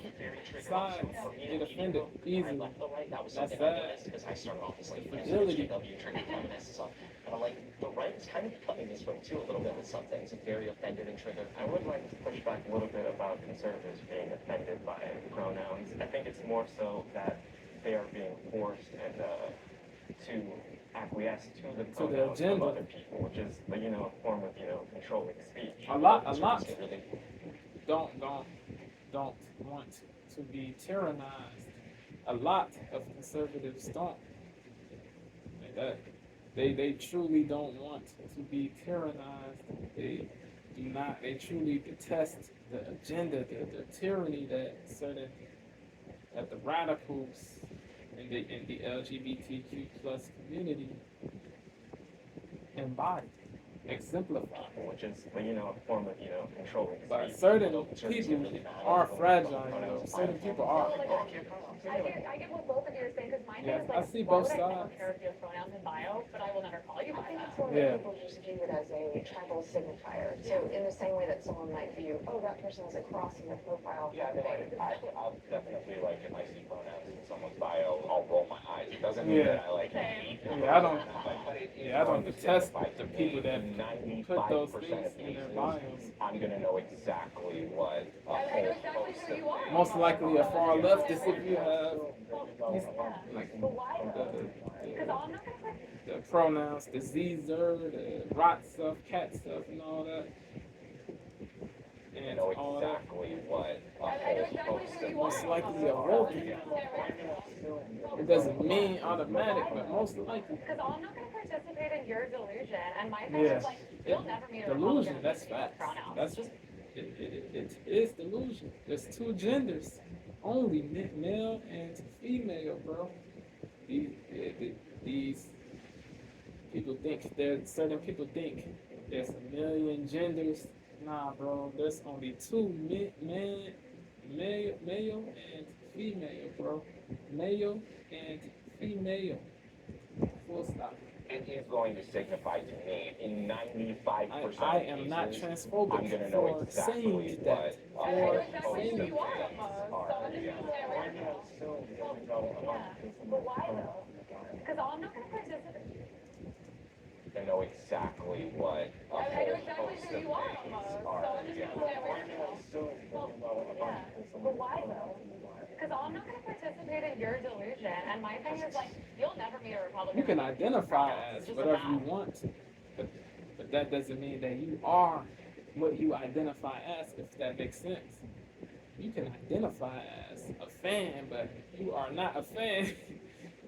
Speaker 3: sides get offended easily.
Speaker 5: left the right, that was
Speaker 3: That's
Speaker 5: something I
Speaker 3: sad.
Speaker 5: noticed because I started off as like
Speaker 3: Fragility.
Speaker 5: SJW, triggered feminists, so, and I'm like, the right is kind of becoming this way too a little bit with some things, very offended and triggered.
Speaker 6: I would like to push back a little bit about conservatives being offended by pronouns. I think it's more so that they are being forced and to acquiesce to the
Speaker 3: To the
Speaker 6: pronouns of
Speaker 3: agenda.
Speaker 6: other people, which is, you know, a form of, you know, controlling speech.
Speaker 3: A lot
Speaker 5: Conservatives get really
Speaker 3: don't want to be tyrannized. A lot of conservatives don't. They truly don't want to be tyrannized. They do not. They truly detest the agenda, the tyranny that the radicals in the LGBTQ plus community embody, exemplify.
Speaker 6: Which is, you know, a form of, you know, controlling
Speaker 3: But
Speaker 6: speech.
Speaker 3: certain people are fragile, you know. Certain people are.
Speaker 2: I get what both of you are saying, because my thing
Speaker 3: Yeah,
Speaker 2: is
Speaker 3: I
Speaker 2: like,
Speaker 3: see
Speaker 2: why
Speaker 3: both
Speaker 2: would I never
Speaker 3: sides.
Speaker 2: care if you have pronouns in bio, but I will never call you
Speaker 4: I
Speaker 2: by
Speaker 4: think
Speaker 2: that.
Speaker 4: it's more
Speaker 3: Yeah.
Speaker 4: that people just view it as a tribal signifier. So in the same way that someone might view, oh, that person has a cross in their profile.
Speaker 7: Yeah, I mean, I'll definitely, like, if I see pronouns in someone's bio, I'll roll my eyes. It doesn't mean that I, like, hate them.
Speaker 3: Yeah, I don't-
Speaker 7: But it is
Speaker 3: Yeah, I don't
Speaker 7: going to
Speaker 3: detest
Speaker 7: signify
Speaker 3: the
Speaker 7: to
Speaker 3: people
Speaker 7: me
Speaker 3: that
Speaker 7: in
Speaker 3: put those
Speaker 7: 95% of
Speaker 3: things in their
Speaker 7: cases,
Speaker 3: bios.
Speaker 7: I'm gonna know exactly what a
Speaker 2: I know
Speaker 7: whole
Speaker 2: exactly
Speaker 7: host
Speaker 2: who
Speaker 7: of
Speaker 2: you are.
Speaker 7: things
Speaker 3: Most likely a far
Speaker 7: are.
Speaker 3: leftist if you have these, like
Speaker 2: But why though?
Speaker 3: the,
Speaker 2: Because I'm not gonna like,
Speaker 3: the pronouns, the Zer, the rot stuff, cat stuff, and all that.
Speaker 7: I
Speaker 3: And
Speaker 7: know
Speaker 3: all that.
Speaker 7: exactly what a
Speaker 2: I know
Speaker 7: whole
Speaker 2: exactly
Speaker 7: host
Speaker 2: who
Speaker 7: of
Speaker 2: you are.
Speaker 3: Most likely a
Speaker 7: are.
Speaker 3: woke. It doesn't mean automatic, but most likely.
Speaker 2: because I'm not gonna participate in your delusion, and my thing
Speaker 3: Yeah.
Speaker 2: is like, you'll never meet a
Speaker 3: Delusion,
Speaker 2: Republican
Speaker 3: that's
Speaker 2: who uses
Speaker 3: facts.
Speaker 2: pronouns.
Speaker 3: That's just, it is delusion. There's two genders, only male and female, bro. These people think certain people think there's a million genders. Nah, bro, there's only two male and female, bro. Male and female. Full stop.
Speaker 7: It is going to signify to me in 95%
Speaker 3: I
Speaker 7: of
Speaker 3: am not
Speaker 7: cases,
Speaker 3: transphobic
Speaker 7: I'm gonna know
Speaker 3: for
Speaker 7: exactly
Speaker 3: saying
Speaker 7: what
Speaker 3: that.
Speaker 7: a
Speaker 2: I know
Speaker 7: whole
Speaker 2: exactly
Speaker 7: host
Speaker 2: who
Speaker 7: of
Speaker 2: you are,
Speaker 7: things
Speaker 2: almost.
Speaker 7: are.
Speaker 2: So I'm just
Speaker 7: Yeah.
Speaker 2: gonna stay away from you. Yeah, but why though? Because I'm not gonna participate.
Speaker 7: I know exactly what a
Speaker 2: I know
Speaker 7: whole
Speaker 2: exactly
Speaker 7: host
Speaker 2: who
Speaker 7: of
Speaker 2: you are,
Speaker 7: things
Speaker 2: almost. So
Speaker 7: are.
Speaker 2: I'm just
Speaker 7: Yeah.
Speaker 2: gonna stay away from you. Yeah, but why though? Because I'm not gonna participate in your delusion, and my thing is like, you'll never meet a Republican.
Speaker 3: You can
Speaker 2: who uses
Speaker 3: identify
Speaker 2: pronouns.
Speaker 3: as
Speaker 2: It's just a
Speaker 3: whatever you
Speaker 2: fact.
Speaker 3: want, but that doesn't mean that you are what you identify as, if that makes sense. You can identify as a fan, but you are not a fan.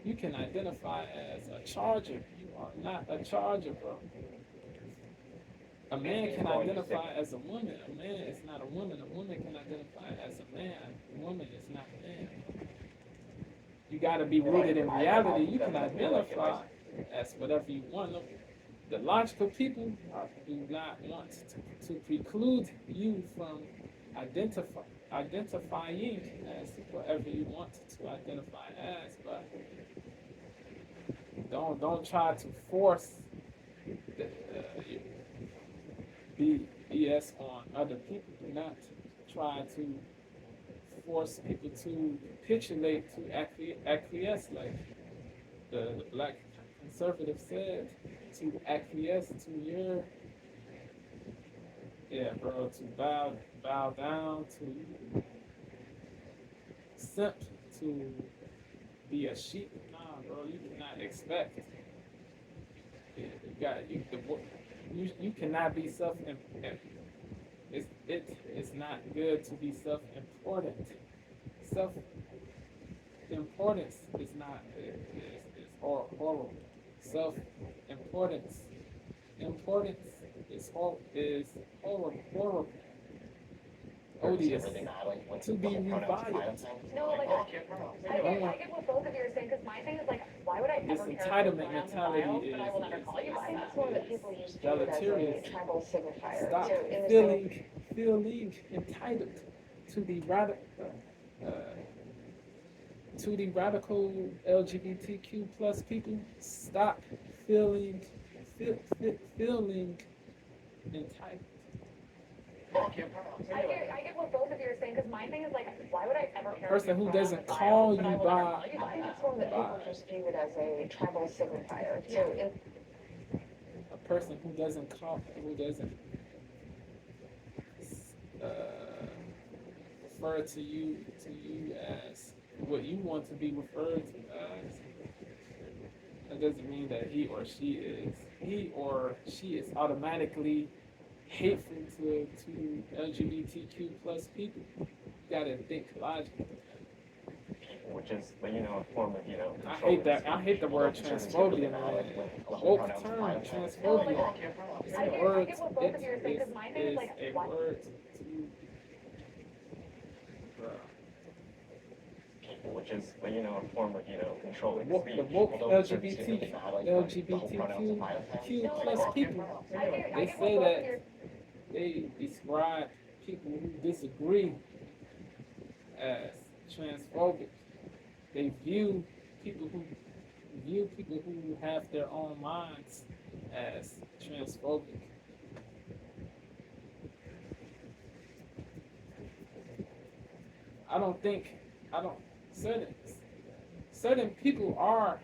Speaker 3: You can identify as a charger. You are not a charger, bro. A man can identify as a woman. A man is not a woman. A woman can identify as a man. A woman is not a man. You gotta be rooted in reality. You can identify as whatever you want. The logical people do not want to preclude you from identifying as whatever you want to identify as, but don't try to force the, BS on other people. Do not try to force people to capitulate, to acquiesce, like the black conservative said, to acquiesce to your, bro, to bow down, to simp, to be a sheep. Nah, bro, you cannot expect. You cannot be it's not good to be self-important. Self-importance is not, is horrible. Self-importance is horrible. odious
Speaker 7: really bad, like when
Speaker 3: to
Speaker 7: the
Speaker 3: be
Speaker 7: whole pronouns
Speaker 3: reviled.
Speaker 7: apply to thing.
Speaker 2: No, like,
Speaker 7: Oh, I can't pronounce.
Speaker 2: I get what both of you are saying, because my thing is like, why would I
Speaker 3: This
Speaker 2: ever care
Speaker 3: entitlement
Speaker 2: about pronouns in
Speaker 3: mentality
Speaker 2: bio, but I will never
Speaker 3: is-
Speaker 2: call you by
Speaker 4: I think
Speaker 2: that?
Speaker 4: it's more that people just view it as
Speaker 3: deleterious.
Speaker 4: a tribal signifier.
Speaker 3: Stop
Speaker 4: So in the
Speaker 3: feeling entitled to the radical LGBTQ plus people. Stop feeling entitled.
Speaker 7: Oh, I can't pronounce.
Speaker 2: I get what both of you are saying, because my thing is like, why would I ever care?
Speaker 3: Person
Speaker 2: if
Speaker 3: who
Speaker 2: you
Speaker 3: doesn't
Speaker 2: pronounce
Speaker 3: call
Speaker 2: in bio,
Speaker 3: you
Speaker 2: but I will never
Speaker 3: by-
Speaker 2: call you
Speaker 4: I
Speaker 2: by
Speaker 4: think
Speaker 2: that.
Speaker 4: it's more that people just view it as a tribal signifier. So in
Speaker 3: A person who doesn't refer to you as what you want to be referred to as. That doesn't mean that he or she is automatically hateful to LGBTQ plus people. You gotta think logically.
Speaker 5: Which is, you know, a form of, you know,
Speaker 3: I hate that. I hate the word transphobia, man. Woke term,
Speaker 2: No, like,
Speaker 3: transphobia. It's
Speaker 2: I
Speaker 3: a
Speaker 2: get
Speaker 3: word.
Speaker 2: what both of you are saying, because my thing is like,
Speaker 3: a
Speaker 2: why?
Speaker 3: word to.
Speaker 5: which is, you know, a form of, you know, controlling
Speaker 3: The
Speaker 5: speech.
Speaker 3: woke
Speaker 7: Although it's really bad, like,
Speaker 3: LGBTQ plus people. They say that they describe people who disagree as transphobic. They view people who have their own minds as transphobic. Certain people are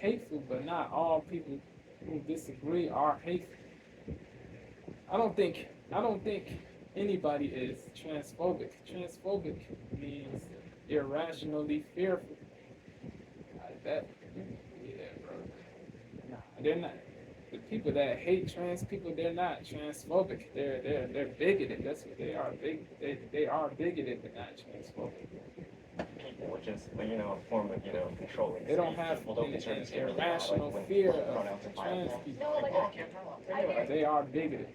Speaker 3: hateful, but not all people who disagree are hateful. I don't think anybody is transphobic. Transphobic means irrationally fearful. That, yeah, bro. Nah, they're not. The people that hate trans people, they're not transphobic. They're bigoted. That's what they are. They are bigoted, but not transphobic.
Speaker 5: Which is, you know, a form of, you know, controlling
Speaker 3: They don't
Speaker 5: speech.
Speaker 3: have
Speaker 7: Although
Speaker 3: an
Speaker 7: conservatives get really mad,
Speaker 3: irrational
Speaker 7: like, when
Speaker 3: fear
Speaker 7: the
Speaker 3: of
Speaker 7: pronouns apply to
Speaker 3: trans
Speaker 7: them.
Speaker 3: people.
Speaker 2: No, like,
Speaker 7: Oh, I can't pronounce.
Speaker 3: They are bigoted.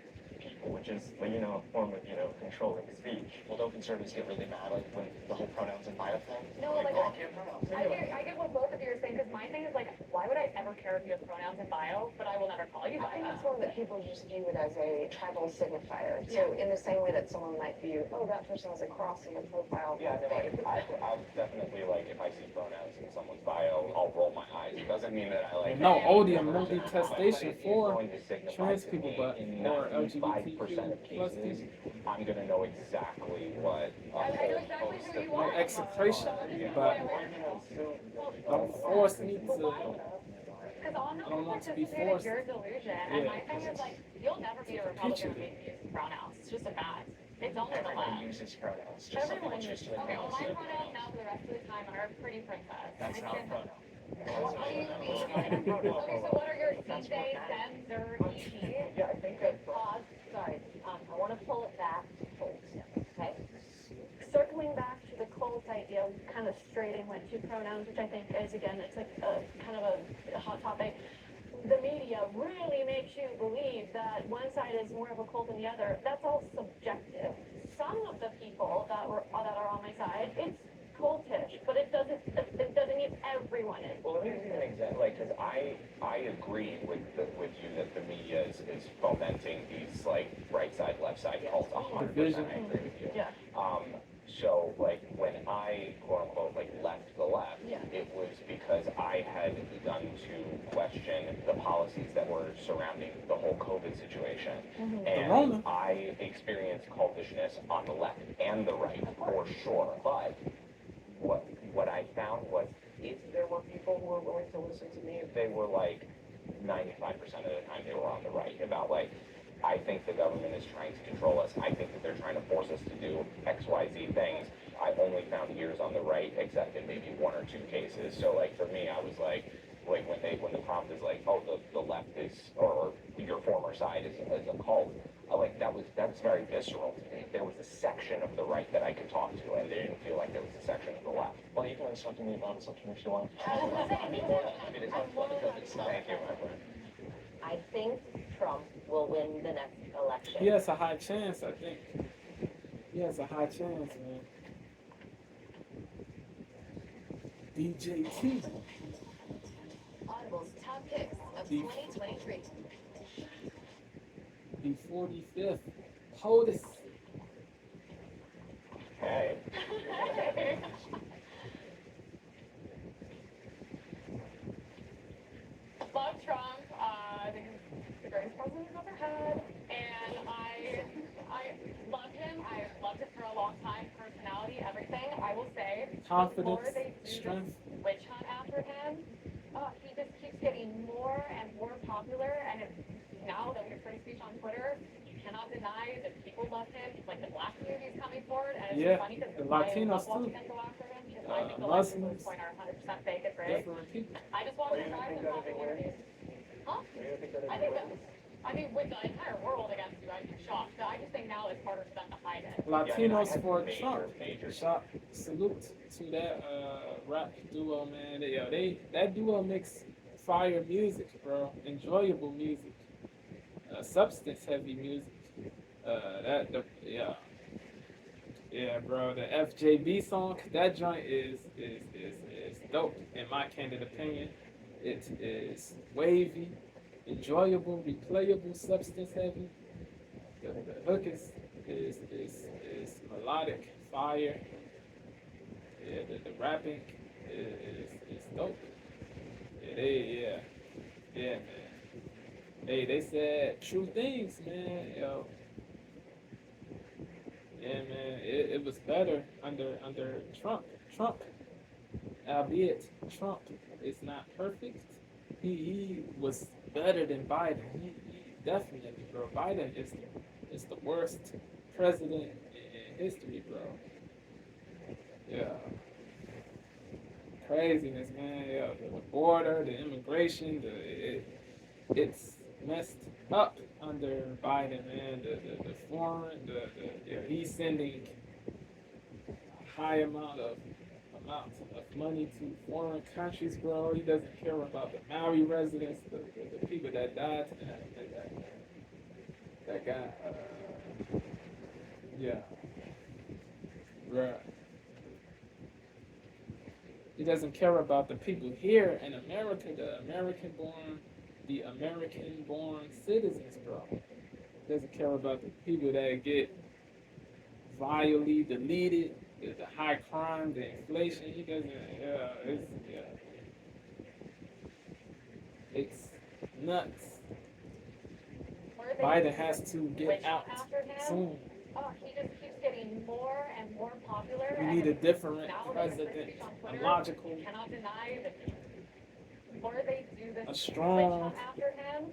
Speaker 5: Which is, you know, a form of, you know, controlling speech.
Speaker 7: Although conservatives get really mad, like when the whole pronouns apply to them.
Speaker 2: No, like,
Speaker 7: Oh, I can't pronounce.
Speaker 2: I get what both of you are saying, because my thing is like, why would I ever care if you have pronouns in bio, but I will never call you
Speaker 4: I
Speaker 2: by
Speaker 4: think
Speaker 2: that?
Speaker 4: it's more that people just view it as a tribal signifier. So in the same way that someone might view, oh, that person has a cross in their profile.
Speaker 7: Yeah, I mean, like, I'll definitely, like, if I see pronouns in someone's bio, I'll roll my eyes. It doesn't mean that I, like...
Speaker 3: No odium, no
Speaker 7: But
Speaker 3: detestation
Speaker 7: it is
Speaker 3: for
Speaker 7: going to signify
Speaker 3: trans
Speaker 7: to
Speaker 3: people,
Speaker 7: me
Speaker 3: but
Speaker 7: in
Speaker 3: for
Speaker 7: 95%
Speaker 3: LGBTQ
Speaker 7: of
Speaker 3: plus
Speaker 7: cases,
Speaker 3: people.
Speaker 7: I'm gonna know exactly what a
Speaker 2: I know
Speaker 7: whole
Speaker 2: exactly
Speaker 7: host
Speaker 2: who
Speaker 7: of...
Speaker 2: you
Speaker 3: No
Speaker 2: are.
Speaker 3: execration,
Speaker 7: Yeah.
Speaker 3: but don't force me to.
Speaker 2: Because all
Speaker 3: I don't want to be
Speaker 2: participating
Speaker 3: forced.
Speaker 2: your delusion, and
Speaker 3: Yeah.
Speaker 2: my thing is like, you'll never be a Republican when you use pronouns. It's just a fact. It's only the
Speaker 7: Everyone
Speaker 2: left.
Speaker 7: uses pronouns, just some people
Speaker 2: Everyone
Speaker 7: choose
Speaker 2: uses
Speaker 7: to
Speaker 2: okay, well,
Speaker 7: announce
Speaker 2: my
Speaker 7: it.
Speaker 2: pronouns now for the rest of the time are pretty princess.
Speaker 7: That's not a pronoun.
Speaker 2: What do you mean? Okay, so what are your he, they, them, their, he?
Speaker 7: Yeah, I think
Speaker 1: Okay, pause, sorry, I wanna pull it back to Colts, okay?
Speaker 8: Circling back to the cult idea, kind of straighting went to pronouns, which I think is, again, it's like a kind of a hot topic. The media really makes you believe that one side is more of a cult than the other. That's all subjective. Some of the people that are on my side, it's cultish, but it doesn't mean everyone is.
Speaker 7: Well, let me give you an example, like, because I agree with you that the media is fomenting these, like, right side, left side cults, 100%,
Speaker 3: Division.
Speaker 7: I agree with you.
Speaker 8: Yeah.
Speaker 7: So, like, when I, quote unquote, like, left the left,
Speaker 8: Yeah.
Speaker 7: it was because I had begun to question the policies that were surrounding the whole COVID situation.
Speaker 8: Mm-hmm.
Speaker 7: And
Speaker 3: Corona.
Speaker 7: I experienced cultishness on the left and the right, for sure. But what I found was, if there were people who were willing to listen to me, they were like 95% of the time they were on the right about like, I think the government is trying to control us. I think that they're trying to force us to do X, Y, Z things. I've only found ears on the right, except in maybe one or two cases. So like for me, I was like when the prompt is like, oh, the left is, or your former side is a cult. That's very visceral to me. There was a section of the right that I could talk to, and they didn't feel like there was a section of the left. Well, you can instruct me about something if you want. Happy to talk about it, because it's not. Thank you, my friend.
Speaker 1: I think Trump will win the next election.
Speaker 3: He has a high chance, I think. He has a high chance, man. DJT,
Speaker 1: Audible's top picks of
Speaker 3: the
Speaker 1: 2023.
Speaker 3: the 45th POTUS.
Speaker 7: Hey.
Speaker 2: Love Trump. I think he's the greatest president we've ever had, and I love him. I've loved him for a long time. Personality, everything. I will say, the more
Speaker 3: Confidence,
Speaker 2: they do
Speaker 3: strength.
Speaker 2: this witch hunt after him, he just keeps getting more and more popular. And now that we have free speech on Twitter, you cannot deny that people love him. Like the black community is coming forward, and it's
Speaker 3: Yeah,
Speaker 2: funny because
Speaker 3: the
Speaker 2: I
Speaker 3: Latinos
Speaker 2: love watching
Speaker 3: too.
Speaker 2: them go after him because I think the elections at
Speaker 3: Muslims,
Speaker 2: this point are 100% fake and rigged.
Speaker 3: different people.
Speaker 2: I just want to drive them popularity. Huh? I think that, I mean, with the entire world against you, I'd be shocked. But I just think now it's harder for them to hide it.
Speaker 3: Latinos for
Speaker 7: major,
Speaker 3: Trump.
Speaker 7: major.
Speaker 3: Shot, salute to that rap duo, man. That duo makes fire music, bro. Enjoyable music, substance heavy music. Yeah, bro. The FJB song, that joint is dope in my candid opinion. It is wavy, enjoyable, replayable, substance heavy. The hook is melodic, fire. Yeah, the rapping is dope. Yeah, man. They said true things, man. Yo, yeah, man. It was better under Trump. Albeit Trump is not perfect. He was better than Biden. He definitely, bro. Biden is the worst president in history, bro. Yeah. Craziness, man. Yeah, the border, the immigration, it's messed up under Biden, man. The foreign, he's sending a high amount of money to foreign countries, bro. He doesn't care about the Maori residents, the people that died. That guy, yeah, right. He doesn't care about the people here in America, the American-born citizens, bro. He doesn't care about the people that get vilely deleted, the high crime, the inflation. He doesn't. It's nuts. Biden has to get out soon.
Speaker 2: He just keeps getting more and more popular.
Speaker 3: We need a different
Speaker 2: now
Speaker 3: president,
Speaker 2: on
Speaker 3: a
Speaker 2: Twitter,
Speaker 3: logical,
Speaker 2: you cannot deny that the more they do this
Speaker 3: a strong.
Speaker 2: witch hunt after him,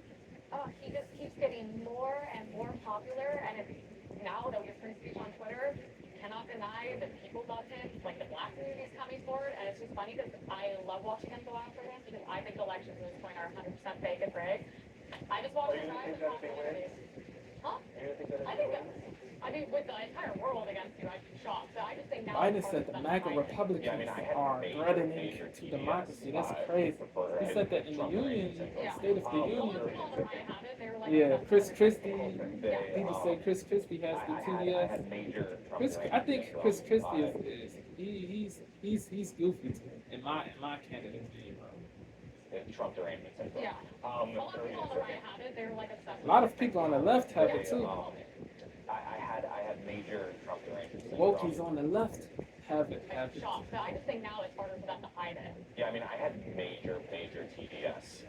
Speaker 2: he just keeps getting more and more popular. And now that we have free speech on Twitter, you cannot deny that people love him. Like the black community is coming forward, and it's just funny because I love watching them go after him because I think elections at this point are 100% fake and rigged. I just want to drive them popularity. Huh? I think that. I mean, with the entire world against you, I'd be shocked. But I just think now.
Speaker 3: Biden said the MAGA Republicans are threatening to democracy. That's crazy. He said that in the Union, State of the Union. Yeah, Chris Christie. People say Chris Christie has the TDS. I think Chris Christie is he's goofy too, in my candidate opinion.
Speaker 7: Trump derangement syndrome.
Speaker 2: Yeah. A lot of people on the right have it. They're like obsessed.
Speaker 3: A lot of people on the left have it too.
Speaker 7: I had major Trump derangement syndrome.
Speaker 3: Wokies on the left have it.
Speaker 2: Shocked. But I just think now it's harder for them to hide it.
Speaker 7: Yeah, I mean, I had major TDS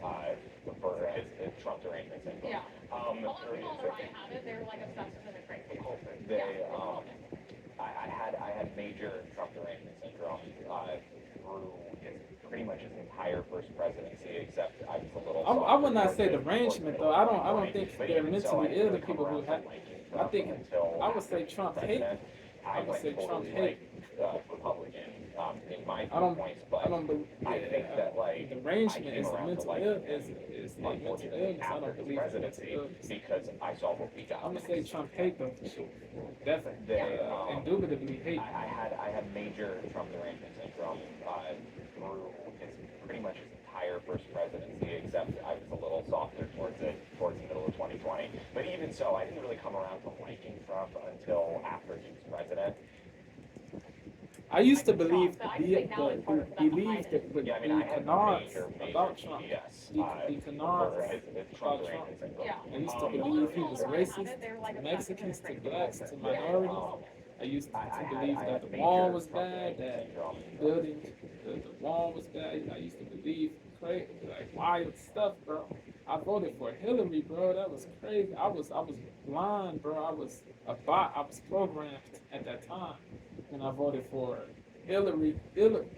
Speaker 7: for his Trump derangement syndrome.
Speaker 2: Yeah. A lot of people on the right have it. They're like obsessed with it. Crazy.
Speaker 7: I had major Trump derangement syndrome through pretty much his entire first presidency, except I was a little.
Speaker 3: I would not say derangement though. I don't think they're mentally ill. The people who have. I think I would say Trump hate. I would say Trump hate.
Speaker 7: Republican in my points, but
Speaker 3: I don't believe.
Speaker 7: I think that like
Speaker 3: derangement is a mental illness. Is a mental illness. I don't believe it's mental illness.
Speaker 7: Because I saw what we got.
Speaker 3: I'm gonna say Trump hate though. Definitely. Indubitably hate.
Speaker 7: I had major Trump derangement syndrome through pretty much his entire first presidency, except I was a little softer towards the middle of 2020. But even so, I didn't really come around to liking Trump until after he was president.
Speaker 3: I used to
Speaker 2: like Trump,
Speaker 3: believe
Speaker 2: but I just think now it's harder for them to
Speaker 3: believe
Speaker 2: hide
Speaker 3: that
Speaker 2: it.
Speaker 3: with
Speaker 7: Yeah, I mean,
Speaker 3: the
Speaker 7: I had
Speaker 3: canards
Speaker 7: major
Speaker 3: about Trump,
Speaker 7: TDS,
Speaker 3: the canards
Speaker 7: for his Trump
Speaker 3: about Trump.
Speaker 7: derangement syndrome.
Speaker 2: Yeah.
Speaker 3: I used to
Speaker 2: A lot
Speaker 3: believe
Speaker 2: of
Speaker 3: he
Speaker 2: people
Speaker 3: was
Speaker 2: don't have
Speaker 3: racist
Speaker 2: it. They're like
Speaker 3: to
Speaker 2: obsessed with
Speaker 3: Mexicans, to
Speaker 2: his
Speaker 3: blacks, to
Speaker 2: racism.
Speaker 3: minorities.
Speaker 7: Um,
Speaker 3: I used to
Speaker 7: I
Speaker 3: believe that
Speaker 7: had
Speaker 3: the
Speaker 7: major
Speaker 3: wall was
Speaker 7: Trump
Speaker 3: bad,
Speaker 7: derangement
Speaker 3: that
Speaker 7: syndrome.
Speaker 3: building, the wall was bad. I used to believe crazy, like wild stuff, bro. I voted for Hillary, bro. That was crazy. I was blind, bro. I was a bot. I was programmed at that time when I voted for Hillary, Hillary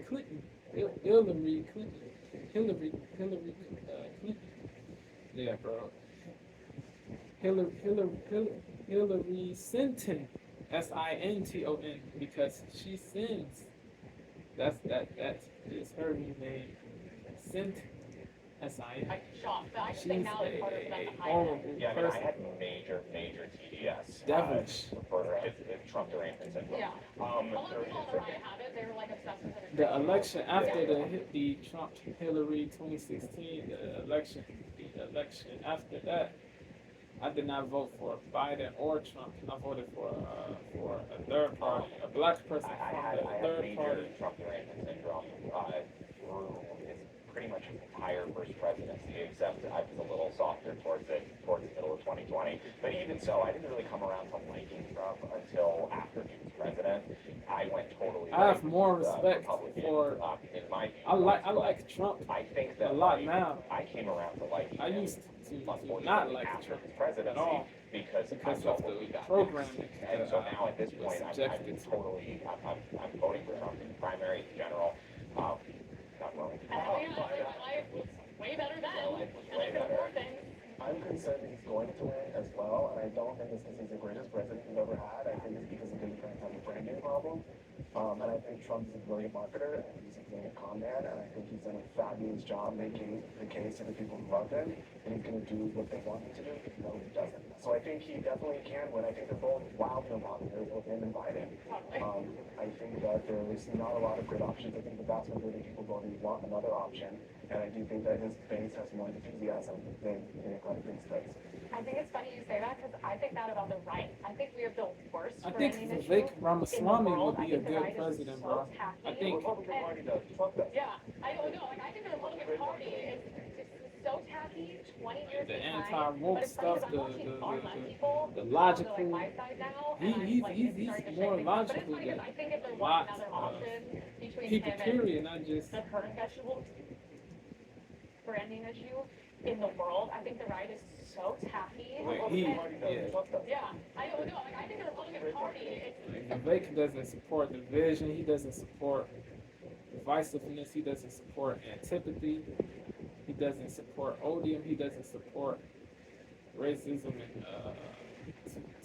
Speaker 3: Clinton, Hillary Clinton, Hillary Clinton. Yeah, bro. Hillary Sinton, Sinton, because she sins. That is her new name. Sinton, Sin.
Speaker 2: Like Trump, but I just
Speaker 3: She's
Speaker 2: think now it's harder for them
Speaker 3: a
Speaker 2: to hide it.
Speaker 3: horrible
Speaker 7: Yeah, I mean, I
Speaker 3: person.
Speaker 7: had major TDS.
Speaker 3: Devilish.
Speaker 7: For his Trump derangement syndrome.
Speaker 2: Yeah. A lot of people on the right have it. They're like obsessed with it.
Speaker 3: The election after the Trump Hillary 2016, the election after that, I did not vote for Biden or Trump. I voted for a third party, a black person
Speaker 7: I
Speaker 3: from
Speaker 7: had
Speaker 3: the third
Speaker 7: major
Speaker 3: party.
Speaker 7: Trump derangement syndrome through his pretty much his entire first presidency, except I was a little softer towards the middle of 2020. But even so, I didn't really come around to liking Trump until after he was president. I went totally.
Speaker 3: I have more respect
Speaker 7: Republican,
Speaker 3: for.
Speaker 7: in my view.
Speaker 3: I like Trump
Speaker 7: I think that
Speaker 3: a lot
Speaker 7: like,
Speaker 3: now.
Speaker 7: I came around to liking
Speaker 3: I
Speaker 7: him,
Speaker 3: used to
Speaker 7: unfortunately,
Speaker 3: not like
Speaker 7: after
Speaker 3: Trump
Speaker 7: his
Speaker 3: at
Speaker 7: presidency
Speaker 3: all
Speaker 7: because I
Speaker 3: because
Speaker 7: saw
Speaker 3: of
Speaker 7: what we
Speaker 3: the
Speaker 7: got
Speaker 3: programming
Speaker 7: next. And so now at this
Speaker 3: was
Speaker 7: point, I'm
Speaker 3: subjected to.
Speaker 7: totally, I'm voting for Trump in the primary in general. Not voting.
Speaker 2: And I mean, my life was way better then, and I could afford things.
Speaker 6: I'm concerned that he's going to win as well, and I don't think it's because he's the greatest president we've ever had. I think it's because the Democrats have a branding problem. And I think Trump is a brilliant marketer, and he's a brilliant con man, and I think he's done a fabulous job making the case to the people who love him, and he's going to do what they want him to do, even though he doesn't. So I think he definitely can win. I think they're both wildly unpopular, both him and Biden. I think that there's not a lot of great options. I think the vast majority of people voting want another option, and I do think that his base has more enthusiasm than Democratic base does.
Speaker 2: I think it's funny you say that because I think that about the right. I think we have the worst
Speaker 3: I think
Speaker 2: branding issue
Speaker 3: Vivek
Speaker 2: in the
Speaker 3: Ramaswamy
Speaker 2: world.
Speaker 3: would be
Speaker 2: I
Speaker 3: a
Speaker 2: think the
Speaker 3: good
Speaker 2: right
Speaker 3: president,
Speaker 2: is
Speaker 3: bro.
Speaker 2: so tacky.
Speaker 3: I think.
Speaker 6: Republican Party does. Trump does.
Speaker 2: Yeah, I don't know. Like I think the Republican Party is so tacky, 20 years
Speaker 3: The
Speaker 2: behind.
Speaker 3: anti-woke
Speaker 2: But it's funny
Speaker 3: stuff,
Speaker 2: because I'm watching far left people
Speaker 3: the
Speaker 2: on
Speaker 3: logical.
Speaker 2: the like my side now,
Speaker 3: He-
Speaker 2: and I'm
Speaker 3: he's-
Speaker 2: like
Speaker 3: he's-
Speaker 2: it's
Speaker 3: he's
Speaker 2: starting to
Speaker 3: more
Speaker 2: shake things up. But it's
Speaker 3: logical
Speaker 2: funny because
Speaker 3: than
Speaker 2: I think if there was
Speaker 3: lots
Speaker 2: another
Speaker 3: of
Speaker 2: option between
Speaker 3: people,
Speaker 2: him and
Speaker 3: period, not just.
Speaker 2: the current vegetable branding issue in the world, I think the right is so tacky.
Speaker 3: Like
Speaker 2: And- yeah, I don't know. Like I think the Republican Party is
Speaker 3: Like, Vivek doesn't support division. He doesn't support divisiveness. He doesn't support antipathy. He doesn't support odium. He doesn't support racism and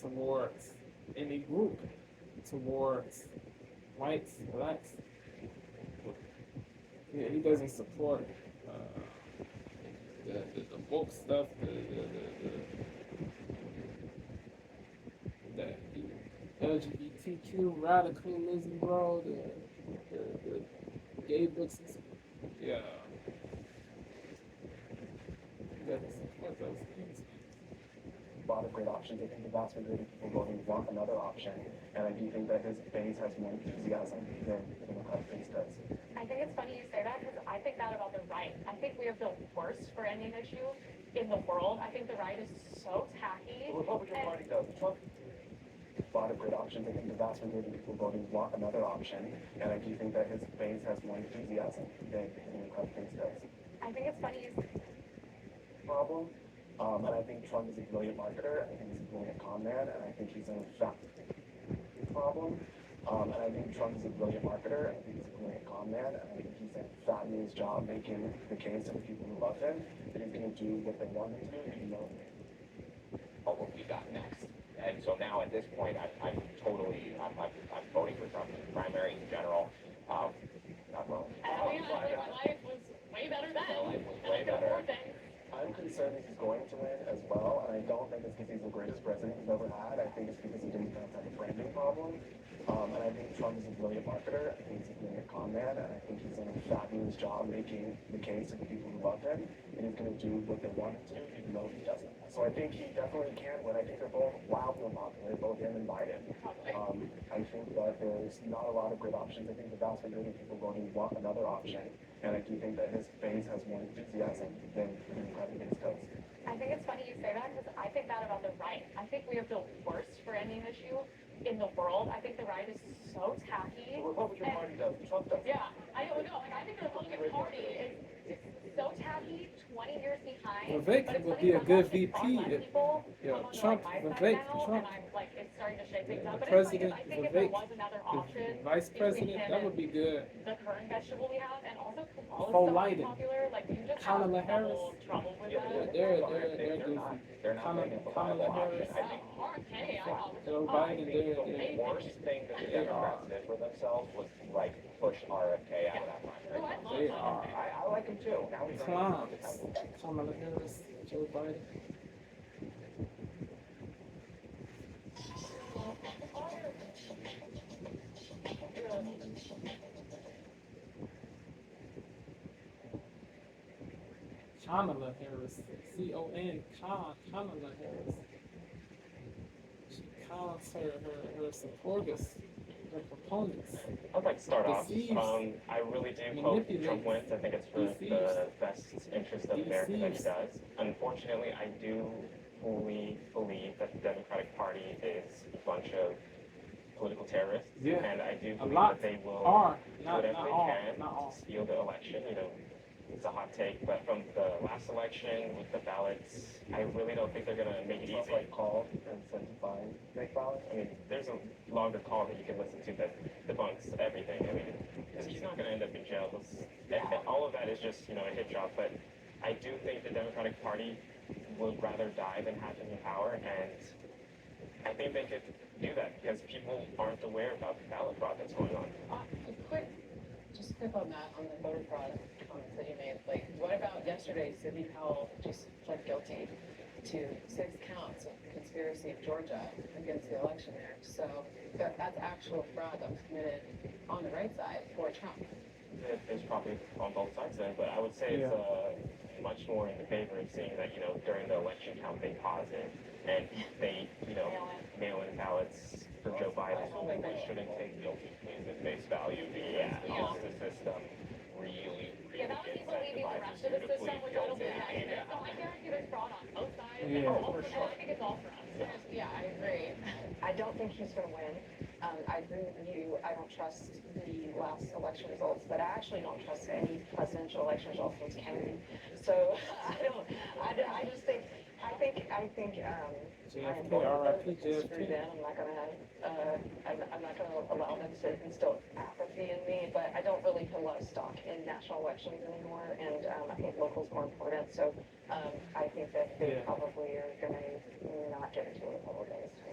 Speaker 3: towards any group, towards whites, blacks. Yeah, he doesn't support the woke stuff, the LGBTQ radicalism, bro, the gay books, yeah. He doesn't support those things.
Speaker 6: A lot of great options. I think the vast majority of people voting want another option, and I do think that his base has more enthusiasm than the Democratic base does.
Speaker 2: I think it's funny you say that because I think that about the right. I think we have the worst branding issue in the world. I think the right is so tacky.
Speaker 6: The Republican Party does. Trump. A lot of great options. I think the vast majority of people voting want another option, and I do think that his base has more enthusiasm than the Democratic base does.
Speaker 2: I think it's funny you
Speaker 6: Problem. And I think Trump is a brilliant marketer. I think he's a brilliant con man, and I think he's done a problem. And I think Trump is a brilliant marketer. I think he's a brilliant con man, and I think he's done a fabulous job making the case to the people who love him, and he's going to do what they want him to do, even though.
Speaker 7: What we got next. And so now at this point, I'm voting for Trump in the primary in general. Not voting.
Speaker 2: I mean, my life was way better then,
Speaker 7: My life was
Speaker 2: and I
Speaker 7: way
Speaker 2: could
Speaker 7: better.
Speaker 2: afford things.
Speaker 6: I'm concerned that he's going to win as well, and I don't think it's because he's the greatest president we've ever had. I think it's because the Democrats have a branding problem. And I think Trump is a brilliant marketer. I think he's a brilliant con man, and I think he's done a fabulous job making the case to the people who love him, and he's going to do what they want him to, even though he doesn't. So I think he definitely can win. I think they're both wildly unpopular, both him and Biden.
Speaker 2: Probably.
Speaker 6: I think that there's not a lot of good options. I think the vast majority of people voting want another option, and I do think that his base has more enthusiasm than the Democratic base does.
Speaker 2: I think it's funny you say that because I think that about the right. I think we have the worst framing issue in the world. I think the right is so tacky.
Speaker 6: The Republican Party does. Trump does.
Speaker 2: Yeah, I don't know. Like, I think the Republican Party is so tacky, 20 years behind.
Speaker 3: Vivek
Speaker 2: But it's
Speaker 3: would
Speaker 2: funny
Speaker 3: be a
Speaker 2: because
Speaker 3: good
Speaker 2: I'm watching far
Speaker 3: VP
Speaker 2: less
Speaker 3: if-
Speaker 2: people
Speaker 3: yeah,
Speaker 2: come onto,
Speaker 3: Trump,
Speaker 2: like, my side
Speaker 3: Vivek,
Speaker 2: now,
Speaker 3: Trump.
Speaker 2: and I'm like, it's starting to shake things
Speaker 3: The
Speaker 2: up. But
Speaker 3: president,
Speaker 2: it's funny, I think if
Speaker 3: Vivek,
Speaker 2: there was another option,
Speaker 3: the vice
Speaker 2: between
Speaker 3: president,
Speaker 2: him
Speaker 3: that would be good.
Speaker 2: the current vegetable we have, and also Kamala is
Speaker 3: Full
Speaker 2: so
Speaker 3: lighting.
Speaker 2: unpopular. Like, you just
Speaker 3: Kamala
Speaker 2: have
Speaker 3: Harris.
Speaker 2: double trouble with
Speaker 7: Yeah,
Speaker 2: that.
Speaker 3: They're
Speaker 7: they're
Speaker 3: goofy.
Speaker 7: not, they're not
Speaker 3: Kamala-
Speaker 7: making a
Speaker 3: Kamala
Speaker 7: viable option.
Speaker 3: Harris.
Speaker 7: I think
Speaker 2: RFK, I thought was
Speaker 3: Joe
Speaker 2: just
Speaker 3: Biden,
Speaker 7: the worst thing that the Democrats did for themselves was like push RFK out of that primary.
Speaker 3: They are
Speaker 7: I like him too. Now he's
Speaker 3: clowns. Kamala Harris, Joe Biden. Kamala Harris, C-O-N, Kamala Harris. She counts her supporters, her proponents.
Speaker 5: I'd like to start off.
Speaker 3: Deceives.
Speaker 5: I really do hope
Speaker 3: Manipulates.
Speaker 5: Trump wins. I think it's for
Speaker 3: Deceives.
Speaker 5: the best interest of America that he
Speaker 3: Deceives.
Speaker 5: does. Unfortunately, I do fully believe that the Democratic Party is a bunch of political terrorists.
Speaker 3: Yeah.
Speaker 5: And I do
Speaker 3: A
Speaker 5: believe
Speaker 3: lot
Speaker 5: that they will
Speaker 3: are,
Speaker 5: do
Speaker 3: not
Speaker 5: whatever they
Speaker 3: all,
Speaker 5: can
Speaker 3: not all.
Speaker 5: to steal the election. You know, it's a hot take, but from the last election with the ballots, I really don't think they're going to make it
Speaker 6: Trump
Speaker 5: easy.
Speaker 6: like called and said to find fake ballots.
Speaker 5: I mean, there's a longer call that you can listen to that debunks everything. I mean, he's not going to end up in jail. All of that is just, you know, a hit job. But I do think the Democratic Party would rather die than have him in power. And I think they could do that because people aren't aware about the ballot fraud that's going on.
Speaker 4: Just quick on that, on the voter fraud comments that you made. Like, what about yesterday? Sidney Powell just pled guilty to 6 counts of conspiracy in Georgia against the election there. So that's actual fraud that was committed on the right side for Trump.
Speaker 5: There's probably on both sides then, but I would say it's much more in the favor of seeing that, you know, during the election count they pause it and they, you know, mail in ballots for Joe Biden.
Speaker 7: I don't think they shouldn't take guilty pleas at face value because the system really,
Speaker 2: Yeah, that would be believing the rest of the system, which I don't think that is. So I guarantee there's fraud on both sides.
Speaker 3: Yeah.
Speaker 2: And I think it's all for us.
Speaker 4: Yeah, I agree. I don't think he's going to win. I agree with you. I don't trust the last election results, but I actually don't trust any presidential election results since Kennedy. So I just think, I'm going to screw them. I'm not going to allow them to instill apathy in me, but I don't really put a lot of stock in national elections anymore, and I think local's more important. So I think that they probably are going to not get into a Republican this time.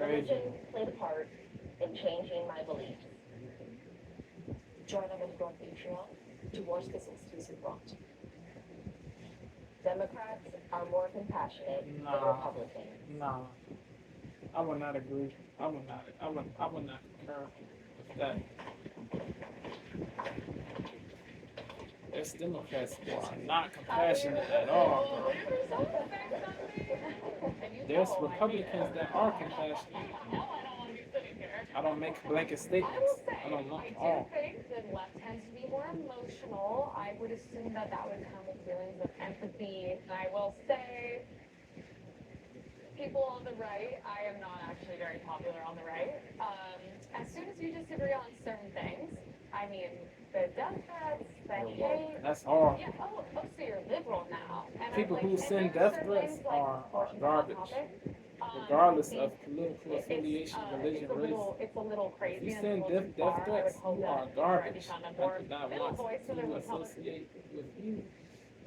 Speaker 1: Religion played a part in changing my beliefs. Join them in Growth Patreon to watch this exclusive rant. Democrats are more compassionate than Republicans.
Speaker 3: Nah, I would not agree. I would not concur with that. There's Democrats who are not compassionate at all, bro. There's Republicans that are compassionate. I don't make blanket statements. I don't know
Speaker 2: I do
Speaker 3: all.
Speaker 2: think the left tends to be more emotional. I would assume that that would come with feelings of empathy. And I will say, people on the right, I am not actually very popular on the right. As soon as you disagree on certain things, I mean, the Democrats, the hate.
Speaker 3: That's all.
Speaker 2: Yeah, oh, so you're liberal now. And
Speaker 3: People
Speaker 2: I'm
Speaker 3: who
Speaker 2: like,
Speaker 3: send
Speaker 2: and there are
Speaker 3: death
Speaker 2: certain
Speaker 3: threats
Speaker 2: things, like,
Speaker 3: are
Speaker 2: portions on
Speaker 3: garbage.
Speaker 2: topic.
Speaker 3: Regardless
Speaker 2: I think
Speaker 3: of political affiliation, religion, race.
Speaker 2: it's a little crazy.
Speaker 3: If you
Speaker 2: and
Speaker 3: send
Speaker 2: a little too
Speaker 3: death
Speaker 2: far. I would
Speaker 3: threats,
Speaker 2: hope
Speaker 3: you
Speaker 2: that
Speaker 3: are
Speaker 2: people
Speaker 3: garbage.
Speaker 2: become a
Speaker 3: I
Speaker 2: more
Speaker 3: do not
Speaker 2: middle
Speaker 3: want
Speaker 2: voice to the
Speaker 3: to
Speaker 2: Republican.
Speaker 3: associate with you.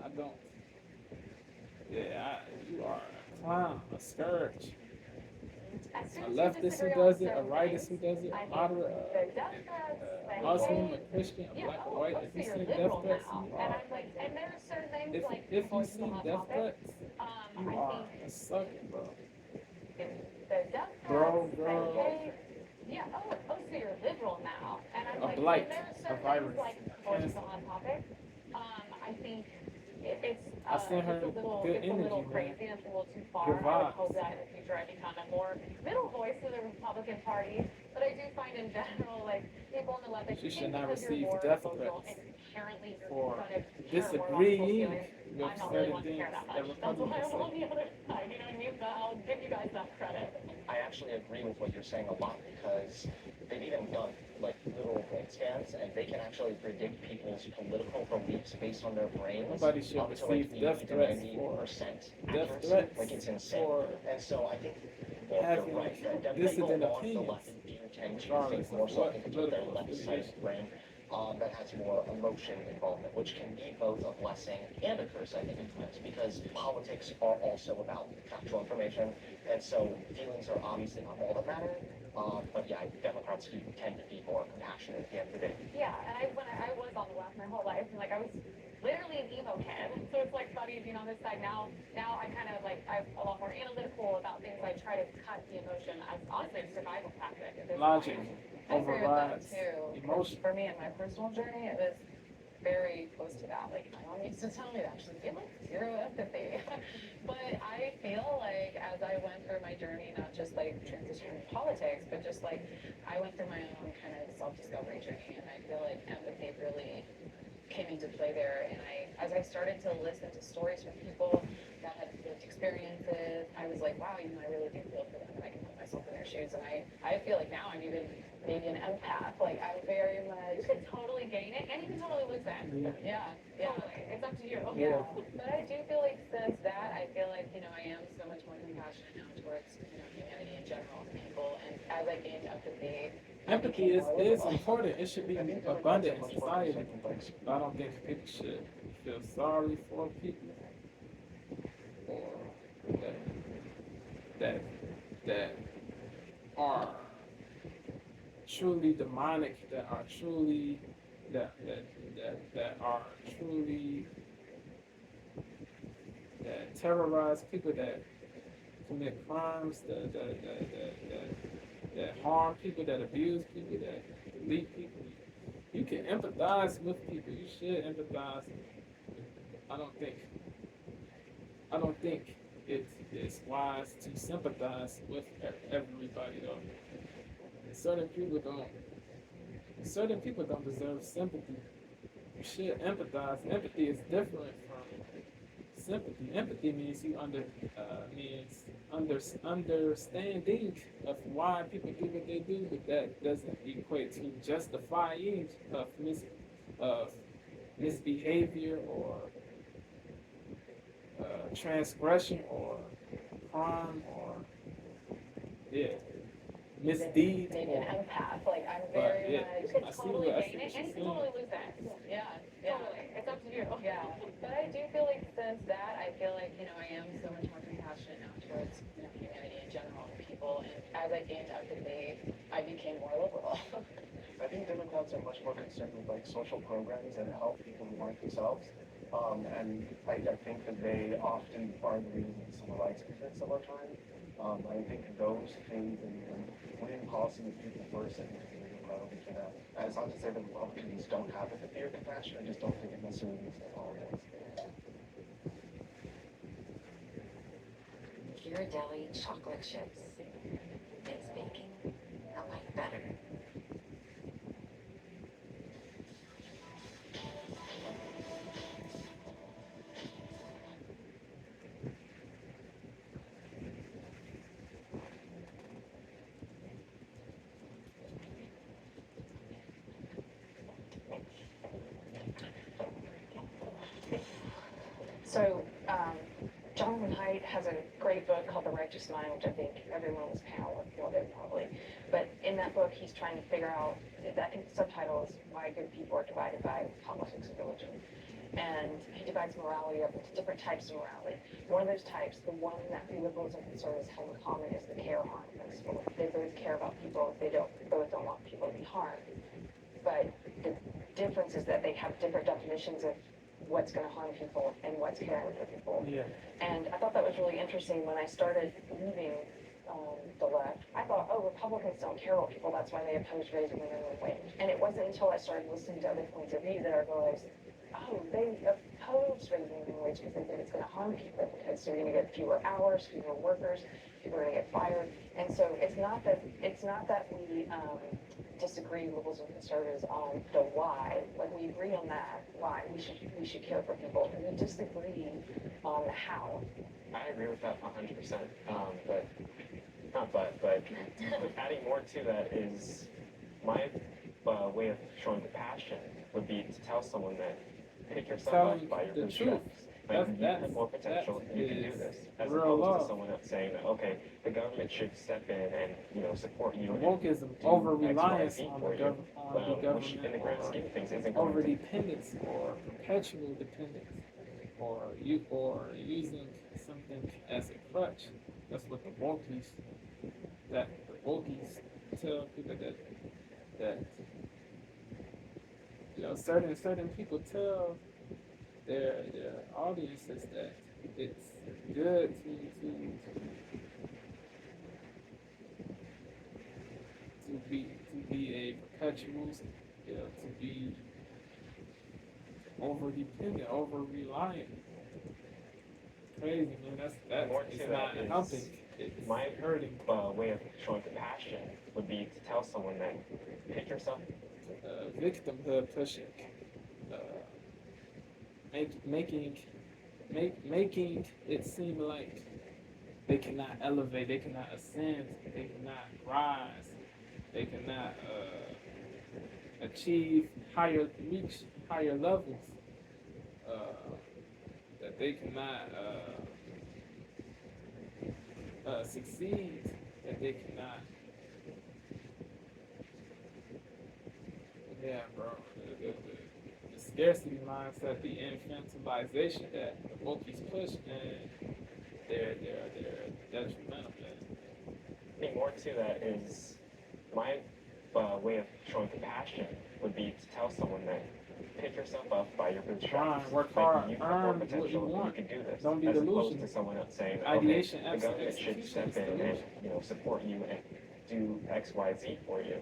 Speaker 3: I don't. Yeah, you are a clown, a scourge.
Speaker 2: As soon
Speaker 3: A
Speaker 2: as you
Speaker 3: leftist
Speaker 2: disagree
Speaker 3: who
Speaker 2: on
Speaker 3: does it, a
Speaker 2: certain
Speaker 3: rightist who
Speaker 2: things,
Speaker 3: does it,
Speaker 2: I
Speaker 3: a
Speaker 2: think
Speaker 3: moderate,
Speaker 2: the Democrats,
Speaker 3: a
Speaker 2: the
Speaker 3: Muslim, a
Speaker 2: hate.
Speaker 3: Christian, a
Speaker 2: Yeah,
Speaker 3: black, a
Speaker 2: oh,
Speaker 3: white.
Speaker 2: so
Speaker 3: If you
Speaker 2: you're
Speaker 3: send death
Speaker 2: liberal
Speaker 3: threats,
Speaker 2: now.
Speaker 3: you
Speaker 2: And
Speaker 3: are.
Speaker 2: I'm like, and there are certain things like
Speaker 3: If you
Speaker 2: voices
Speaker 3: send
Speaker 2: on
Speaker 3: death
Speaker 2: topic.
Speaker 3: threats, you
Speaker 2: I
Speaker 3: are
Speaker 2: think
Speaker 3: a sucker, bro.
Speaker 2: if the Democrats,
Speaker 3: Bro.
Speaker 2: the hate. Yeah, oh, so you're liberal now. And I'm
Speaker 3: A
Speaker 2: like,
Speaker 3: blight,
Speaker 2: and there are
Speaker 3: a
Speaker 2: certain
Speaker 3: virus.
Speaker 2: things like voices on topic. I think it's
Speaker 3: I sent her
Speaker 2: it's a little,
Speaker 3: good
Speaker 2: it's a little
Speaker 3: energy, man.
Speaker 2: crazy and it's a little too far.
Speaker 3: Good
Speaker 2: I would
Speaker 3: vibes.
Speaker 2: hope that in the future I become a more middle voice to the Republican Party. But I do find in general, like, people on the left, I
Speaker 3: She should
Speaker 2: think
Speaker 3: not
Speaker 2: because you're
Speaker 3: receive
Speaker 2: more
Speaker 3: death
Speaker 2: social
Speaker 3: threats
Speaker 2: and inherently you're
Speaker 3: for
Speaker 2: gonna care more about people's
Speaker 3: disagreeing
Speaker 2: feelings.
Speaker 3: with
Speaker 2: I'm not really
Speaker 3: certain
Speaker 2: one to
Speaker 3: things
Speaker 2: care that
Speaker 3: that
Speaker 2: much. That's why
Speaker 3: Republicans
Speaker 2: I'm on
Speaker 3: say.
Speaker 2: the other side, you know what I mean? But I'll give you guys that credit.
Speaker 7: I actually agree with what you're saying a lot because they've even done like little brain scans and they can actually predict people's political beliefs based on their brains
Speaker 3: Nobody should
Speaker 7: up to like
Speaker 3: receive death
Speaker 7: 80 to
Speaker 3: threats
Speaker 7: 90%
Speaker 3: for death
Speaker 7: accuracy.
Speaker 3: threats
Speaker 7: Like it's insane.
Speaker 3: for
Speaker 7: And so I think well,
Speaker 3: having
Speaker 7: you're right. That
Speaker 3: dissident
Speaker 7: people on the
Speaker 3: opinions,
Speaker 7: left do tend to
Speaker 3: regardless
Speaker 7: think more
Speaker 3: of
Speaker 7: so
Speaker 3: what
Speaker 7: I think with their
Speaker 3: political
Speaker 7: left side of the brain. That has more emotion involvement, which can be both a blessing and a curse, I think, at times, because politics are also about factual information, and so feelings are obviously not all that matter. But yeah, Democrats do tend to be more compassionate at the end of the day.
Speaker 2: Yeah, and when I was on the left my whole life, and like I was literally an emo kid. So it's like funny being on this side now. Now I kind of like I'm a lot more analytical about things. I try to cut the emotion as honestly a survival tactic at this
Speaker 3: logic
Speaker 2: point.
Speaker 1: I agree with that
Speaker 3: overrides
Speaker 1: too.
Speaker 3: emotion.
Speaker 1: For me in my personal journey, it was very close to that. Like my mom used to tell me that she's like, you have like zero empathy. But I feel like as I went through my journey, not just like transitioning to politics, but just like I went through my own kind of self-discovery journey, and I feel like empathy really came into play there. And as I started to listen to stories from people that had lived experiences, I was like, wow, I really do feel for them, and I can put myself in their shoes. And I feel like now I'm even maybe an empath. Like I'm very much.
Speaker 2: You could totally gain it, and you can totally lose it.
Speaker 3: Yeah.
Speaker 1: Yeah.
Speaker 2: Totally, it's up to you.
Speaker 3: Yeah.
Speaker 1: But I do feel like since that, I feel like, I am so much more compassionate now towards, humanity in general and people. And as I gained empathy,
Speaker 3: Empathy is important. It should be abundant in society. But I don't think people should feel sorry for people or that are truly demonic, that are truly that terrorize people, that commit crimes, that harm people, that abuse people, that delete people. You can empathize with people. You should empathize. I don't think it's wise to sympathize with everybody though. Certain people don't deserve sympathy. You should empathize. Empathy is different from sympathy. Empathy means understanding of why people do what they do, but that doesn't equate to justifying of misbehavior or transgression or crime or misdeed.
Speaker 1: maybe an empath. Like I'm
Speaker 3: But
Speaker 1: very
Speaker 3: yeah,
Speaker 2: You can
Speaker 3: I see
Speaker 2: totally
Speaker 3: what
Speaker 2: gain it, and you
Speaker 3: she's
Speaker 2: can
Speaker 3: saying.
Speaker 2: totally lose it.
Speaker 1: yeah.
Speaker 2: Totally, it's up to you.
Speaker 1: Yeah, but I do feel like since that, I feel like, I am so much more compassionate now towards, humanity in general and people. And as I gained empathy, I became more liberal.
Speaker 6: I think Democrats are much more concerned with like social programs and help people who aren't themselves. And I think that they often are the reason civil rights movements of our time. I think those things and winning policy with people first, I think is really important for that. And it's not to say that Republicans don't have empathy or compassion, I just don't think it necessarily means that politics.
Speaker 1: Ghirardelli chocolate chips makes baking a life better.
Speaker 4: So, Jonathan Haidt has a great book called The Righteous Mind, which I think everyone was panel with probably. But in that book, he's trying to figure out, I think the subtitle is Why Good People Are Divided by Politics and Religion. And he divides morality up into different types of morality. One of those types, the one that liberals and conservatives have in common, is the care harm principle. They both care about people, they both don't want people to be harmed. But the difference is that they have different definitions of what's going to harm people and what's caring for people.
Speaker 3: Yeah.
Speaker 4: And I thought that was really interesting when I started leaving the left. I thought, oh, Republicans don't care about people, that's why they oppose raising the minimum wage. And it wasn't until I started listening to other points of view that I realized, oh, they oppose raising the minimum wage because they think it's going to harm people, because you're going to get fewer hours, fewer workers, people are going to get fired. And so it's not that we disagree, liberals and conservatives, on the why. Like, we agree on that, why we should care for people, and we disagree on the how.
Speaker 5: I agree with that 100%. But adding more to that is my way of showing compassion would be to tell someone that pick yourself
Speaker 3: Telling
Speaker 5: up by your
Speaker 3: the
Speaker 5: bootstraps.
Speaker 3: truth.
Speaker 5: Like, you
Speaker 3: That's-
Speaker 5: have more potential,
Speaker 3: that
Speaker 5: you can do
Speaker 3: is
Speaker 5: this. As
Speaker 3: real
Speaker 5: opposed
Speaker 3: love.
Speaker 5: to someone else saying that, okay, the government should step in and, support you. and
Speaker 3: Wokeism,
Speaker 5: do
Speaker 3: over
Speaker 5: X, Y,
Speaker 3: reliance
Speaker 5: Z
Speaker 3: on
Speaker 5: for
Speaker 3: the,
Speaker 5: you. Which in the
Speaker 3: government,
Speaker 5: grand scheme of things isn't
Speaker 3: or
Speaker 5: going
Speaker 3: over
Speaker 5: to
Speaker 3: dependence, or perpetual dependence, or using something as a crutch. That's what the wokies tell people that certain people tell their audiences that it's good to be a perpetual, to be over dependent, over reliant. Crazy, man.
Speaker 5: More
Speaker 3: It's
Speaker 5: to
Speaker 3: not
Speaker 5: that is
Speaker 3: helping. It's
Speaker 5: my
Speaker 3: hurting.
Speaker 5: way of showing compassion would be to tell someone that pick yourself.
Speaker 3: Victimhood pushing, making it seem like they cannot elevate, they cannot ascend, they cannot rise, they cannot reach higher levels, that they cannot succeed, that they cannot. Yeah, bro. The scarcity mindset, the infantilization that the wokies push, man, they're detrimental, man.
Speaker 5: I think more to that is my way of showing compassion would be to tell someone that pick yourself up by your bootstraps.
Speaker 3: Grind, work
Speaker 5: Like,
Speaker 3: hard,
Speaker 5: you have
Speaker 3: earn
Speaker 5: more
Speaker 3: what you
Speaker 5: potential,
Speaker 3: want.
Speaker 5: you can do this.
Speaker 3: Don't be
Speaker 5: as opposed
Speaker 3: delusional.
Speaker 5: to someone else saying,
Speaker 3: Ideation,
Speaker 5: okay, the government should
Speaker 3: execution
Speaker 5: step in
Speaker 3: is
Speaker 5: and
Speaker 3: delusion.
Speaker 5: support you and do X, Y, Z for you.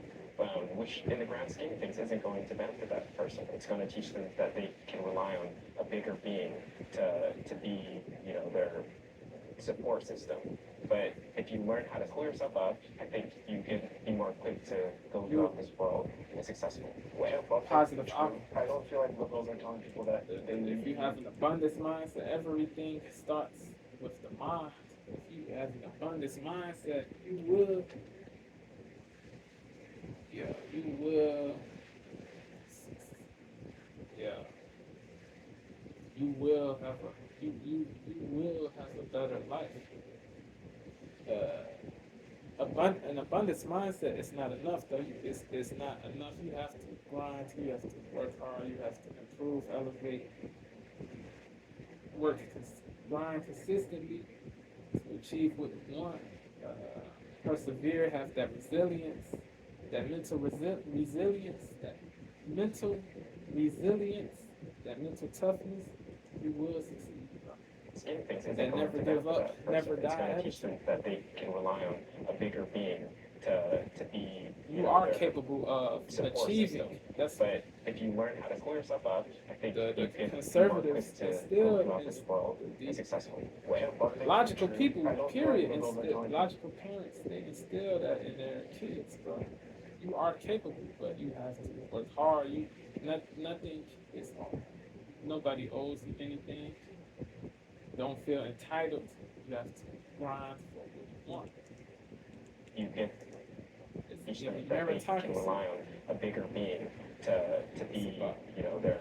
Speaker 5: Which in the grand scheme of things isn't going to benefit that person. It's going to teach them that they can rely on a bigger being to be, their support system. But if you learn how to pull yourself up, I think you can be more equipped to go throughout this world in a successful way.
Speaker 3: Positive
Speaker 6: I don't feel like liberals are telling people that
Speaker 3: if you have an abundance mindset, everything starts with the mind. If you have an abundance mindset, you will have a better life. An abundance mindset is not enough, though. It's not enough. You have to grind. You have to work hard. You have to improve, elevate, grind consistently to achieve what you want. Persevere. Have that resilience, that mental resilience, that mental toughness. You will succeed.
Speaker 5: Scheme things isn't
Speaker 3: And
Speaker 5: going
Speaker 3: never
Speaker 5: to
Speaker 3: give
Speaker 5: benefit
Speaker 3: up,
Speaker 5: that
Speaker 3: never
Speaker 5: person. It's going
Speaker 3: die.
Speaker 5: to teach them that they can rely on a bigger being to be.
Speaker 3: You are
Speaker 5: their
Speaker 3: capable of
Speaker 5: support
Speaker 3: achieving.
Speaker 5: system.
Speaker 3: That's
Speaker 5: But if you learn how to pull yourself up, I think
Speaker 3: The
Speaker 5: you can be more
Speaker 3: conservatives
Speaker 5: equipped to
Speaker 3: instill
Speaker 5: go throughout this world in a
Speaker 3: the
Speaker 5: successful way.
Speaker 3: logical people.
Speaker 6: I don't feel
Speaker 3: Period.
Speaker 6: like liberals are telling
Speaker 3: Logical parents, they instill that in their kids, bro. You are capable, but you have to work hard. Nothing is nobody owes you anything. Don't feel entitled. You have to grind for what you want.
Speaker 5: You can
Speaker 3: It's
Speaker 5: teach them that they can rely on a bigger being to be, their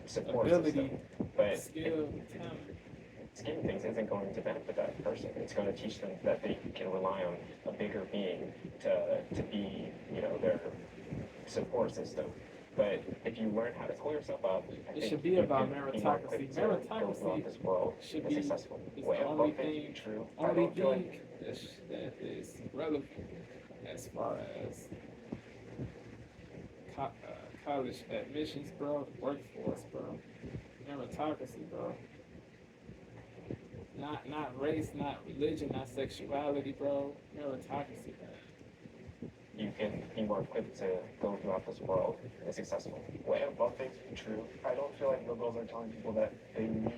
Speaker 5: support
Speaker 3: ability,
Speaker 5: system. But
Speaker 3: skill, talent.
Speaker 5: scheme of things isn't going to benefit that person. It's going to teach them that they can rely on a bigger being to be, their support system. But if you learn how to pull yourself up, I
Speaker 3: It
Speaker 5: think
Speaker 3: should be
Speaker 5: you
Speaker 3: about
Speaker 5: can be more
Speaker 3: meritocracy.
Speaker 5: equipped to go throughout this world
Speaker 3: Should
Speaker 5: in a
Speaker 3: be
Speaker 5: successful
Speaker 3: is
Speaker 5: way.
Speaker 3: the only thing
Speaker 6: true.
Speaker 3: only thing that is relevant as far as college admissions, bro, the workforce, bro, meritocracy, bro. Not race, not religion, not sexuality, bro. Meritocracy, man.
Speaker 5: you can be more equipped to go throughout this world in a successful way.
Speaker 6: Yeah, both things are true. I don't feel like liberals are telling people that they need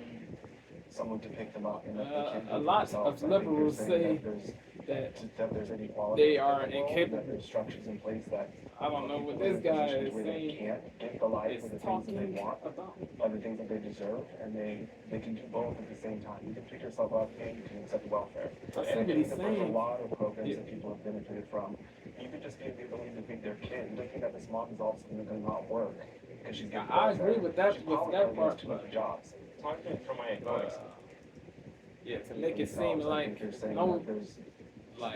Speaker 6: someone to pick them up and that they can't do
Speaker 3: A
Speaker 6: it
Speaker 3: lot
Speaker 6: themselves.
Speaker 3: of
Speaker 6: I think they're
Speaker 3: liberals
Speaker 6: saying
Speaker 3: say
Speaker 6: that there's inequality
Speaker 3: they
Speaker 6: in
Speaker 3: are
Speaker 6: the world,
Speaker 3: incapable.
Speaker 6: that there's structures in place that
Speaker 3: I don't know what
Speaker 6: put people
Speaker 3: this
Speaker 6: in
Speaker 3: guy
Speaker 6: positions
Speaker 3: is
Speaker 6: where they
Speaker 3: saying.
Speaker 6: can't get the life or the
Speaker 3: Is
Speaker 6: things that they
Speaker 3: talking
Speaker 6: want,
Speaker 3: about.
Speaker 6: or the things that they deserve, and they can do both at the same time. You can pick yourself up and you can accept welfare.
Speaker 3: I see
Speaker 6: And I
Speaker 3: what
Speaker 6: think
Speaker 3: he's
Speaker 6: that there's a
Speaker 3: saying.
Speaker 6: lot of programs
Speaker 3: Yeah.
Speaker 6: that people have benefited from. Even just being the ability to feed their kid, looking at this mom is also going to not work because she's getting
Speaker 3: I
Speaker 6: welfare.
Speaker 3: agree with that.
Speaker 6: She's
Speaker 3: With
Speaker 6: probably
Speaker 3: that
Speaker 6: gonna
Speaker 3: part,
Speaker 6: lose two other
Speaker 3: but
Speaker 6: jobs.
Speaker 5: Talking from my own
Speaker 3: uh,
Speaker 5: experience,
Speaker 3: yeah, to make it seem
Speaker 6: Themselves, I
Speaker 3: like
Speaker 6: think they're saying
Speaker 3: no,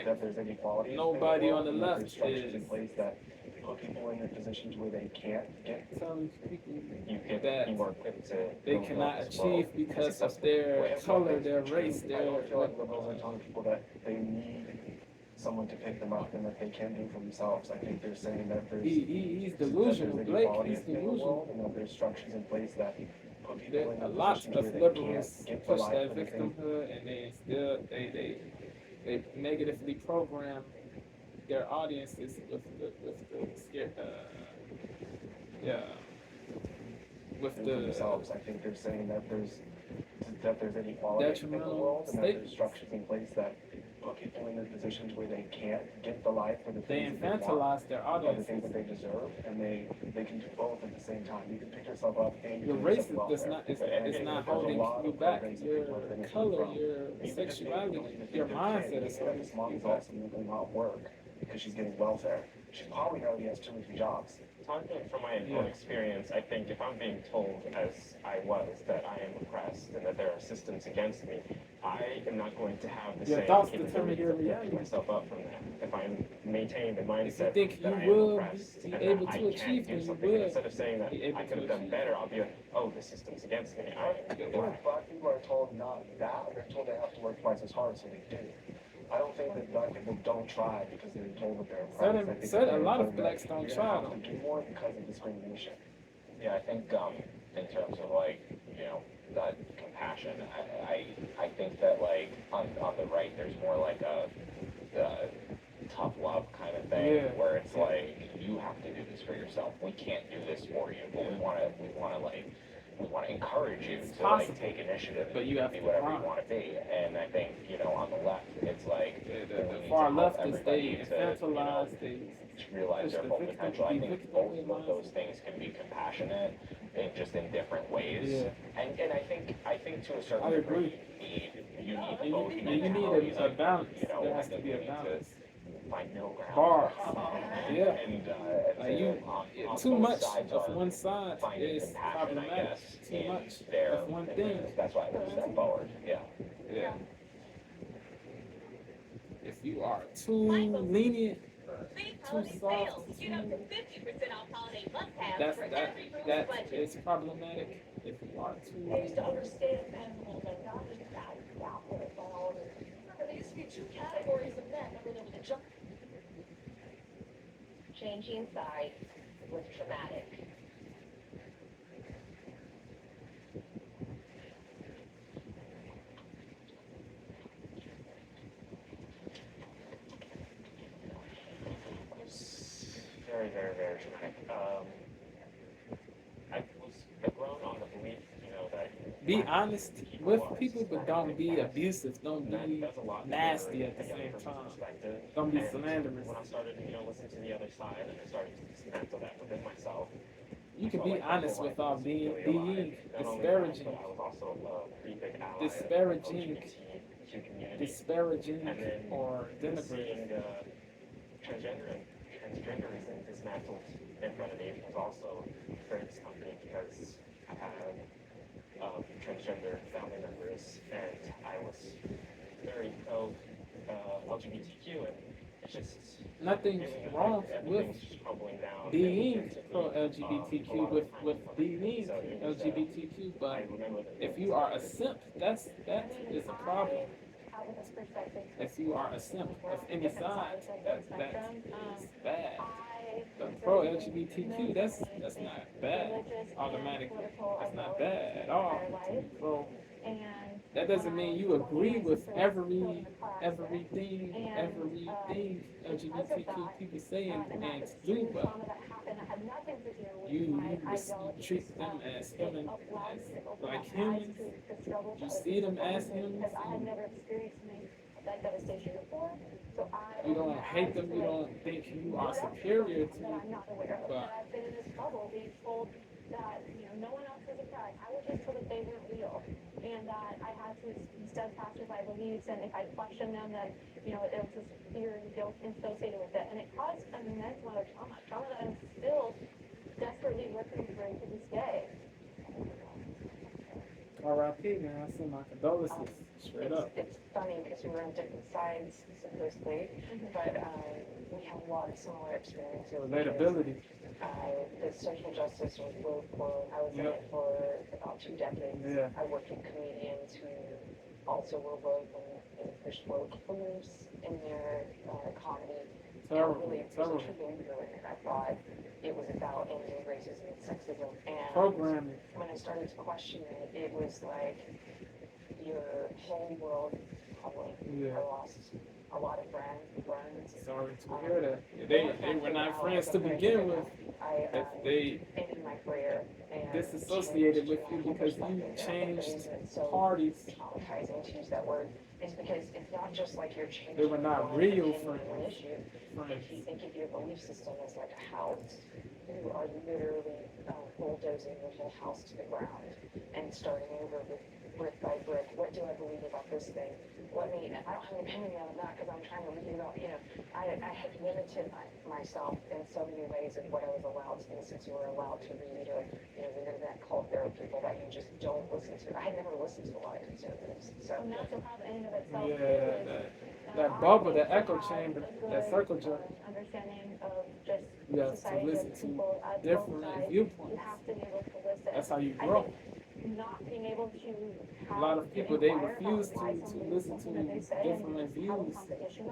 Speaker 6: that there's inequality in the
Speaker 3: nobody
Speaker 6: world,
Speaker 3: on the
Speaker 6: and that
Speaker 3: left
Speaker 6: there's structures in
Speaker 3: is
Speaker 6: place that put people in positions where they can't get.
Speaker 3: telling people
Speaker 5: you can
Speaker 3: that
Speaker 5: be more equipped to
Speaker 3: they
Speaker 5: go throughout
Speaker 3: cannot
Speaker 5: this world
Speaker 3: achieve
Speaker 5: in a
Speaker 3: because of
Speaker 5: successful
Speaker 3: their
Speaker 5: way.
Speaker 3: color, their race,
Speaker 6: I
Speaker 3: their
Speaker 6: don't feel like liberals are telling people that they need someone to pick them up and that they can do for themselves. I think they're saying that
Speaker 3: he's
Speaker 6: that
Speaker 3: delusional.
Speaker 6: there's
Speaker 3: Blake,
Speaker 6: inequality
Speaker 3: he's
Speaker 6: in the
Speaker 3: delusional.
Speaker 6: world, and that there's structures in place that put people
Speaker 3: There,
Speaker 6: in
Speaker 3: a lot
Speaker 6: positions
Speaker 3: of
Speaker 6: where they
Speaker 3: liberals
Speaker 6: can't get the
Speaker 3: push
Speaker 6: life
Speaker 3: that
Speaker 6: or the things.
Speaker 3: victimhood, and they still they negatively program their audiences with the scare, yeah, with
Speaker 6: And for
Speaker 3: the
Speaker 6: themselves. I think they're saying that there's inequality in the
Speaker 3: detrimental
Speaker 6: world, and that there's
Speaker 3: statements.
Speaker 6: structures in place that put people in positions where they can't get the life or the
Speaker 3: They
Speaker 6: things that they want,
Speaker 3: infantilize their
Speaker 6: or the
Speaker 3: audiences.
Speaker 6: things that they deserve, and they can do both at the same time. You can pick yourself up and you
Speaker 3: Your
Speaker 6: can
Speaker 3: race
Speaker 6: accept welfare.
Speaker 3: does not, it's
Speaker 6: There's a
Speaker 3: not
Speaker 6: lot
Speaker 3: holding
Speaker 6: of
Speaker 3: you back.
Speaker 6: programs that
Speaker 3: Your
Speaker 6: people have benefited
Speaker 3: color,
Speaker 6: from.
Speaker 3: your
Speaker 6: Even just being able
Speaker 3: sexuality,
Speaker 6: to feed
Speaker 3: your
Speaker 6: their
Speaker 3: mindset
Speaker 6: kid,
Speaker 3: is
Speaker 6: looking at this mom
Speaker 3: holding
Speaker 6: is
Speaker 3: you back.
Speaker 6: also going to not work because she's getting welfare. She probably already has 2 or 3 jobs.
Speaker 5: Talking from my
Speaker 3: Yeah.
Speaker 5: own experience, I think if I'm being told, as I was, that I am oppressed and that there are systems against me, I am not going to have the
Speaker 3: Your
Speaker 5: same
Speaker 3: thoughts determine
Speaker 5: capabilities
Speaker 3: your
Speaker 5: of picking
Speaker 3: reality.
Speaker 5: myself up from that. If I'm maintaining the
Speaker 3: If you
Speaker 5: mindset
Speaker 3: think
Speaker 5: that
Speaker 3: you
Speaker 5: I am
Speaker 3: will
Speaker 5: oppressed
Speaker 3: be
Speaker 5: and
Speaker 3: able
Speaker 5: that I
Speaker 3: to
Speaker 5: can't
Speaker 3: achieve,
Speaker 5: do
Speaker 3: then you
Speaker 5: something, and
Speaker 3: will
Speaker 5: instead of saying that
Speaker 3: be able
Speaker 5: I could have
Speaker 3: to
Speaker 5: done
Speaker 3: achieve.
Speaker 5: better, I'll be like, oh, the system's against me.
Speaker 6: Black people are told not that. They're told they have to work twice as hard, so they do. I don't think that black people don't try because they're told that they're oppressed. I think that
Speaker 3: A
Speaker 6: they're
Speaker 3: lot of
Speaker 6: told that
Speaker 3: blacks don't
Speaker 6: you're
Speaker 3: try
Speaker 6: gonna
Speaker 3: though.
Speaker 6: have to do more because of discrimination.
Speaker 7: Yeah, I think in terms of like, you know, that compassion, I think that like on the right there's more like a tough love kind of thing,
Speaker 3: Yeah.
Speaker 7: where it's like you have to do this for yourself. We can't do this for you, but we want to encourage you
Speaker 3: It's
Speaker 7: to
Speaker 3: possible,
Speaker 7: like take initiative
Speaker 3: but
Speaker 7: and
Speaker 3: you have
Speaker 7: be
Speaker 3: to
Speaker 7: whatever
Speaker 3: grind.
Speaker 7: you want to be. And I think, you know, on the left it's like
Speaker 3: The far left is they infantilize, they
Speaker 7: realize
Speaker 3: push
Speaker 7: their
Speaker 3: the
Speaker 7: full
Speaker 3: victim,
Speaker 7: potential. I
Speaker 3: be
Speaker 7: think
Speaker 3: victim
Speaker 7: both of those things can be compassionate in just in different ways.
Speaker 3: Yeah.
Speaker 7: And I think to a certain
Speaker 3: I
Speaker 7: degree
Speaker 3: agree.
Speaker 7: you need
Speaker 3: And
Speaker 7: both
Speaker 3: you
Speaker 7: mentalities.
Speaker 3: need a balance.
Speaker 7: You know,
Speaker 3: There
Speaker 7: I
Speaker 3: has to
Speaker 7: think
Speaker 3: be
Speaker 7: we
Speaker 3: a
Speaker 7: need to
Speaker 3: balance.
Speaker 7: find middle ground.
Speaker 3: Bars. Yeah.
Speaker 7: And
Speaker 3: Like you,
Speaker 7: on
Speaker 3: too
Speaker 7: both
Speaker 3: much
Speaker 7: sides
Speaker 3: of
Speaker 7: are
Speaker 3: one side
Speaker 7: finding
Speaker 3: is
Speaker 7: compassion, I
Speaker 3: problematic.
Speaker 7: guess,
Speaker 3: Too
Speaker 7: in
Speaker 3: much
Speaker 7: their
Speaker 3: of one thing.
Speaker 7: That's why I would step forward. Yeah.
Speaker 3: Yeah. If you are too lenient, too soft,
Speaker 9: Get up to 50% off holiday must-haves
Speaker 3: that's
Speaker 9: for
Speaker 3: that
Speaker 9: every group
Speaker 3: that
Speaker 9: budget.
Speaker 3: is problematic. If you are
Speaker 4: They used
Speaker 3: too
Speaker 4: to understand animals and not just about it all. Remember, there used to be 2 categories of men. Remember, there was the jump.
Speaker 8: Changing sides was traumatic.
Speaker 5: Very, very, very traumatic. I've grown on the belief, you know, that
Speaker 3: be honest with people, but don't be abusive. Don't
Speaker 5: that
Speaker 3: be
Speaker 5: does a lot
Speaker 3: nasty
Speaker 5: for
Speaker 3: at the
Speaker 5: a young
Speaker 3: same
Speaker 5: person's
Speaker 3: time.
Speaker 5: perspective.
Speaker 3: Don't be
Speaker 5: And
Speaker 3: slanderous.
Speaker 5: when I started, you know, listening to the other side, and I started to dismantle that within myself.
Speaker 3: You can
Speaker 5: I felt
Speaker 3: be
Speaker 5: like my
Speaker 3: honest
Speaker 5: whole life
Speaker 3: without
Speaker 5: was
Speaker 3: being
Speaker 5: really alive. Not only that,
Speaker 3: disparaging,
Speaker 5: but I was also a pretty big ally of the
Speaker 3: disparaging,
Speaker 5: LGBTQ community.
Speaker 3: disparaging,
Speaker 5: And then
Speaker 3: or denigrating.
Speaker 5: seeing transgenderism dismantled in front of me was also very discomforting because I have transgender family members and I was very pro LGBTQ, and it's just
Speaker 3: Nothing's
Speaker 5: feeling
Speaker 3: wrong
Speaker 5: like
Speaker 3: with
Speaker 5: everything's just crumbling down.
Speaker 3: being
Speaker 5: and
Speaker 3: pro
Speaker 5: a lot
Speaker 3: LGBTQ,
Speaker 5: of
Speaker 3: with
Speaker 5: times
Speaker 3: being
Speaker 5: so it was,
Speaker 3: LGBTQ,
Speaker 5: I
Speaker 3: but
Speaker 5: remember that
Speaker 3: if you are a simp, that is a problem.
Speaker 2: Out of this perspective,
Speaker 3: If you are a simp of any side, that is bad.
Speaker 2: I
Speaker 3: But pro LGBTQ, that's not bad.
Speaker 2: religious and
Speaker 3: Automatically,
Speaker 2: political
Speaker 3: that's not
Speaker 2: are
Speaker 3: bad at all.
Speaker 2: entire life.
Speaker 3: Pro
Speaker 2: And
Speaker 3: that doesn't mean you agree with everything LGBTQ people say and do, but you treat them as humans, as like humans. You see them as humans. You don't hate them. You don't think you are superior to them. But
Speaker 8: that, you know, no one else was surprised. I was just told that they weren't real, and that I had to be steadfast with my beliefs, and if I questioned them, that, you know, there was this fear and guilt associated with it, and it caused an immense amount of trauma that I'm still desperately working through to this day.
Speaker 3: R.I.P. man, I send my condolences straight up.
Speaker 4: It's funny because we were on different sides, supposedly, but we have a lot of similar experiences.
Speaker 3: Relatability.
Speaker 4: The social justice work, I was in it for about 2 decades.
Speaker 3: Yeah.
Speaker 4: I worked with comedians who also were woke and pushed woke themes in their comedy.
Speaker 3: Terrible,
Speaker 4: Really,
Speaker 3: terrible.
Speaker 4: It was a true believer in it. I thought it was about ending racism and sexism. And
Speaker 3: Programming.
Speaker 4: when I started to question it, it was like your whole world crumbling.
Speaker 3: Yeah.
Speaker 4: I lost a lot of friends.
Speaker 3: Sorry to hear that. They were not friends to begin with. If they
Speaker 4: ended my career and
Speaker 3: disassociated with you because you changed parties.
Speaker 4: Traumatizing to use that word is because it's not just like you're changing.
Speaker 3: They were not real friends.
Speaker 4: If you think of your belief system as like a house, you are literally bulldozing your whole house to the ground and starting over with brick by brick. What do I believe about this thing? I don't have an opinion on that because I'm trying to read about, you know, I had limited myself in so many ways of what I was allowed to listen to or allowed to read, or, you know, the internet cult, there are people that you just don't listen to. I had never listened to a lot of conservatives. So
Speaker 8: Not to have in and of itself.
Speaker 3: Yeah, that bubble, that echo chamber, that circle jerk.
Speaker 8: Understanding of just
Speaker 3: You have to
Speaker 8: society
Speaker 3: listen
Speaker 8: of people
Speaker 3: to
Speaker 8: at both
Speaker 3: different
Speaker 8: sides.
Speaker 3: viewpoints.
Speaker 8: You have to be able to listen.
Speaker 3: That's how you
Speaker 8: I
Speaker 3: grow.
Speaker 8: think not being able to
Speaker 3: A lot of people, they refuse to listen to different views.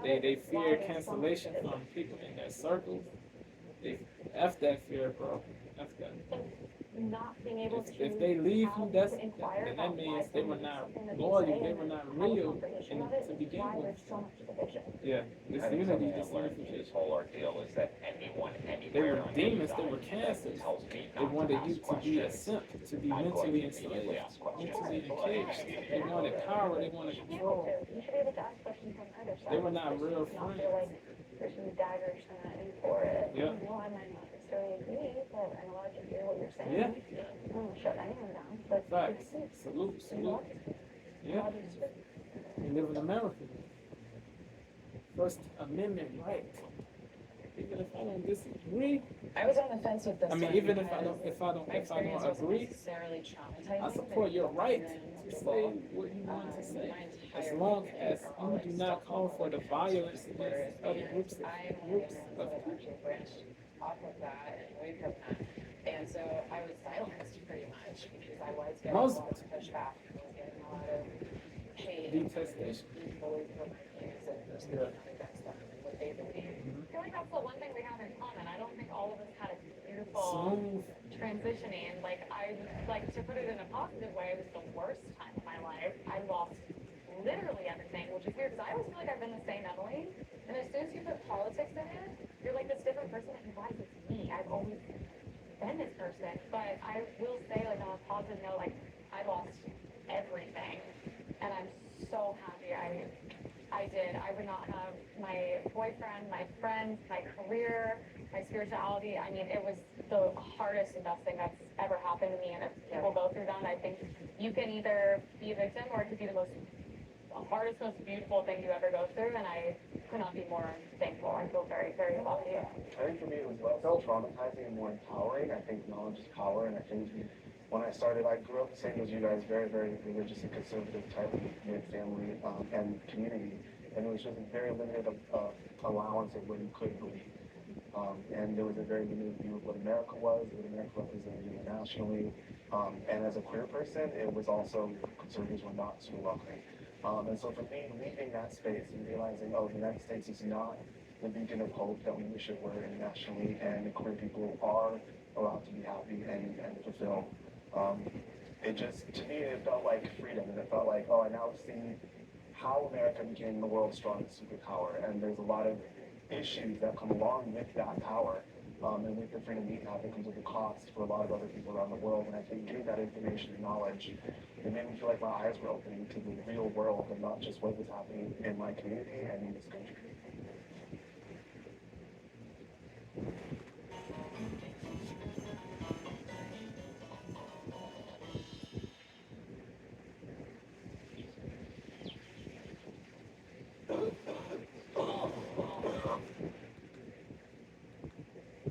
Speaker 3: They fear cancellation from people in their circles. They F that fear, bro. F that.
Speaker 8: Not being able to
Speaker 3: If they leave you, then that means they were not loyal, they were not real to begin with. Yeah, this unity, this
Speaker 7: This
Speaker 3: unification.
Speaker 7: whole ordeal is that anyone,
Speaker 3: They
Speaker 7: anywhere,
Speaker 3: were
Speaker 7: on
Speaker 3: demons,
Speaker 7: any
Speaker 3: they were
Speaker 7: side
Speaker 3: cancers.
Speaker 7: tells me
Speaker 3: They
Speaker 7: not
Speaker 3: wanted
Speaker 7: to
Speaker 3: you
Speaker 7: ask
Speaker 3: to be a
Speaker 7: questions.
Speaker 3: simp, to be
Speaker 7: I'm going
Speaker 3: mentally
Speaker 7: to
Speaker 3: enslaved,
Speaker 7: immediately ask questions.
Speaker 3: mentally encaged. They wanted power, they wanted control.
Speaker 8: You should be able to ask questions from either side.
Speaker 3: They were not real
Speaker 8: Not
Speaker 3: friends.
Speaker 8: feel like there's some daggers in for it.
Speaker 3: Yeah.
Speaker 8: Well, I might not necessarily agree, but I'm allowed to hear what you're saying.
Speaker 3: Yeah.
Speaker 8: I don't shut anyone down, but
Speaker 3: Facts. Salute, salute. Yeah, we live in America. First Amendment right. Even if I don't disagree,
Speaker 1: I was on the fence with this.
Speaker 3: I mean,
Speaker 1: one
Speaker 3: even if I
Speaker 1: because
Speaker 3: don't
Speaker 1: my experience wasn't
Speaker 3: agree,
Speaker 1: necessarily traumatizing.
Speaker 3: I support your right to say what you want to say, as long as you do not call for the violence against other groups of people.
Speaker 1: Actually branched off of that and away from that. And so I was silenced pretty much because I was getting a lot of pushback. I was getting a lot of hate.
Speaker 3: Detestation.
Speaker 1: Bullied for my views and personally against them and what they believe.
Speaker 2: I feel like that's the one thing we have in common. I don't think all of us had a beautiful
Speaker 3: Smooth.
Speaker 2: transitioning. Like, to put it in a positive way, it was the worst time of my life. I lost literally everything, which is weird because I always feel like I've been the same Emily. And as soon as you put politics in it, you're like this different person. And why is it me? I've always been this person. But I will say, like, on a positive note, like, I lost everything. And I'm so happy I did. I would not have my boyfriend, my friends, my career, my spirituality. I mean, it was the hardest and best thing that's ever happened to me. And if people go through that, I think you can either be a victim or it could be the hardest, most beautiful thing you ever go through. And I could not be more thankful. I feel very, very lucky.
Speaker 6: I think for me it was less traumatizing and more empowering. I think knowledge is power, and I think when I started, I grew up the same as you guys, very, very religious and conservative type of family and community, and it was just a very limited allowance of what you could believe. And there was a very limited view of what America was, what America represented internationally, and as a queer person, it was also, conservatives were not so welcoming. And so for me, leaving that space and realizing, oh, the United States is not the beacon of hope that we wish it were internationally, and queer people are allowed to be happy and fulfill it just, to me, it felt like freedom, and it felt like, oh, I now see how America became the world's strongest superpower, and there's a lot of issues that come along with that power, and with the freedom we have, it comes with a cost for a lot of other people around the world, and I think getting that information and knowledge, it made me feel like my eyes were opening to the real world, and not just what was happening in my community and in this country.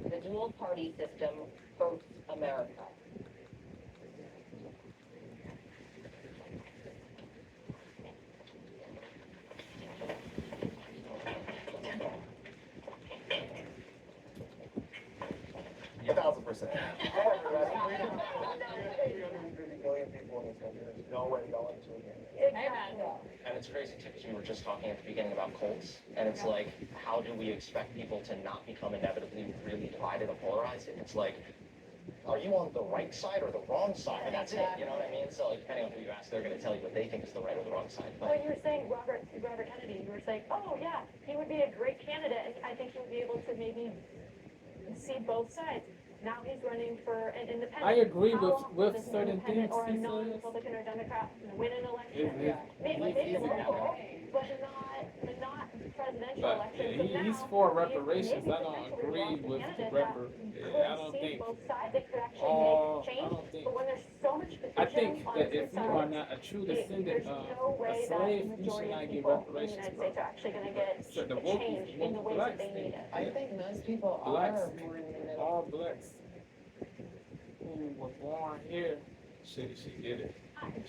Speaker 10: The dual party system hurts America.
Speaker 6: A 1,000%. 350 million people in this country. There's no way going to again.
Speaker 8: Exactly.
Speaker 7: And it's crazy too, because we were just talking at the beginning about cults, and it's like, how do we expect people to not become inevitably really divided and polarized? And it's like, are you on the right side or the wrong side? And that's it, you know what I mean? So like, depending on who you ask, they're going to tell you what they think is the right or the wrong side. But
Speaker 8: When you were saying Robert Kennedy, you were saying, oh yeah, he would be a great candidate, and I think he would be able to maybe see both sides. Now he's running for an independent.
Speaker 3: I agree
Speaker 8: How
Speaker 3: with
Speaker 8: often does an
Speaker 3: certain
Speaker 8: independent
Speaker 3: things
Speaker 8: or a
Speaker 3: he says.
Speaker 8: non-Republican or Democrat win an election? Maybe
Speaker 3: He's-
Speaker 8: they will, but not presidential
Speaker 3: But
Speaker 8: elections. So
Speaker 3: he's
Speaker 8: now
Speaker 3: for
Speaker 8: he
Speaker 3: reparations.
Speaker 8: maybe
Speaker 3: I don't
Speaker 8: potentially
Speaker 3: agree
Speaker 8: lost a
Speaker 3: with
Speaker 8: candidate
Speaker 3: I
Speaker 8: that
Speaker 3: don't
Speaker 8: could see
Speaker 3: think.
Speaker 8: both sides. They could actually
Speaker 3: I
Speaker 8: make change.
Speaker 3: don't think.
Speaker 8: But when there's so much division
Speaker 3: I think
Speaker 8: on
Speaker 3: that
Speaker 8: two
Speaker 3: if you
Speaker 8: sides,
Speaker 3: are not a true descendant
Speaker 8: there's
Speaker 3: of
Speaker 8: no way
Speaker 3: a
Speaker 8: that the
Speaker 3: slave, you should
Speaker 8: majority
Speaker 3: not
Speaker 8: of
Speaker 3: get
Speaker 8: people in the
Speaker 3: reparations,
Speaker 8: United
Speaker 3: bro.
Speaker 8: States are actually going to get
Speaker 3: So the
Speaker 8: a
Speaker 3: woke
Speaker 8: change in the ways that they need it.
Speaker 1: I think most people
Speaker 3: Blacks.
Speaker 1: are more in the middle.
Speaker 3: All blacks who were born here should get it.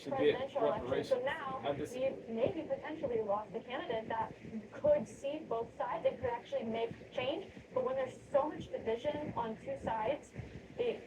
Speaker 3: Should get
Speaker 8: Presidential election. So
Speaker 3: reparations.
Speaker 8: now
Speaker 3: I just-
Speaker 8: we've maybe potentially lost a candidate that could see both sides and could actually make change. But when there's so much division on two sides,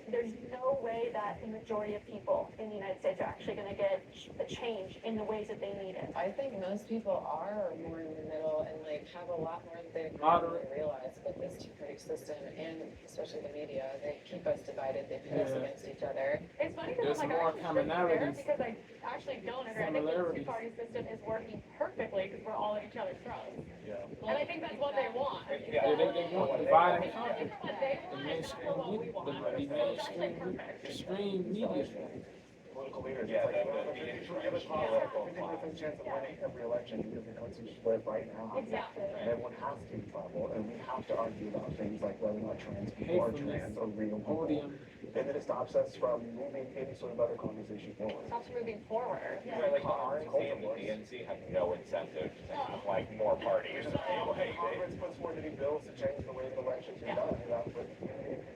Speaker 8: there's no way that the majority of people in the United States are actually going to get a change in the ways that they need it.
Speaker 1: I think most people are more in the middle and like have a lot more that they
Speaker 3: Moderate.
Speaker 1: probably realize with this two-party system and especially the media. They keep us divided. They pit us
Speaker 3: Yeah.
Speaker 1: against each other.
Speaker 2: It's funny because
Speaker 3: There's
Speaker 2: I'm like,
Speaker 3: more
Speaker 2: I actually shouldn't be there
Speaker 3: commonalities.
Speaker 2: because I actually don't agree. I think the
Speaker 3: Similarities.
Speaker 2: two-party system is working perfectly because we're all at each other's throats.
Speaker 6: Yeah.
Speaker 2: And I think that's what they want.
Speaker 3: Yeah, they want to divide and
Speaker 2: It's
Speaker 3: conquer.
Speaker 2: for what they
Speaker 3: The
Speaker 2: want, it's not
Speaker 3: mainstream,
Speaker 2: for what we want.
Speaker 3: the
Speaker 2: So it's actually
Speaker 3: mainstream,
Speaker 2: perfect.
Speaker 3: extreme media.
Speaker 6: Political leaders.
Speaker 7: Yeah,
Speaker 6: It's like,
Speaker 7: the
Speaker 6: if
Speaker 7: media
Speaker 6: you give us
Speaker 7: trash.
Speaker 6: a 50% chance of winning every election because the country's split right now.
Speaker 8: Exactly.
Speaker 6: And everyone has to travel, and we have to argue about things like whether or not trans people are trans or real people.
Speaker 3: Odium.
Speaker 6: And then it stops us from moving any sort of other conversation forward.
Speaker 2: Stops moving forward.
Speaker 7: Yeah, like the RNC and the DNC have no incentive to have like more parties.
Speaker 6: Congress puts forward any bills to change the way the elections are done, and that's what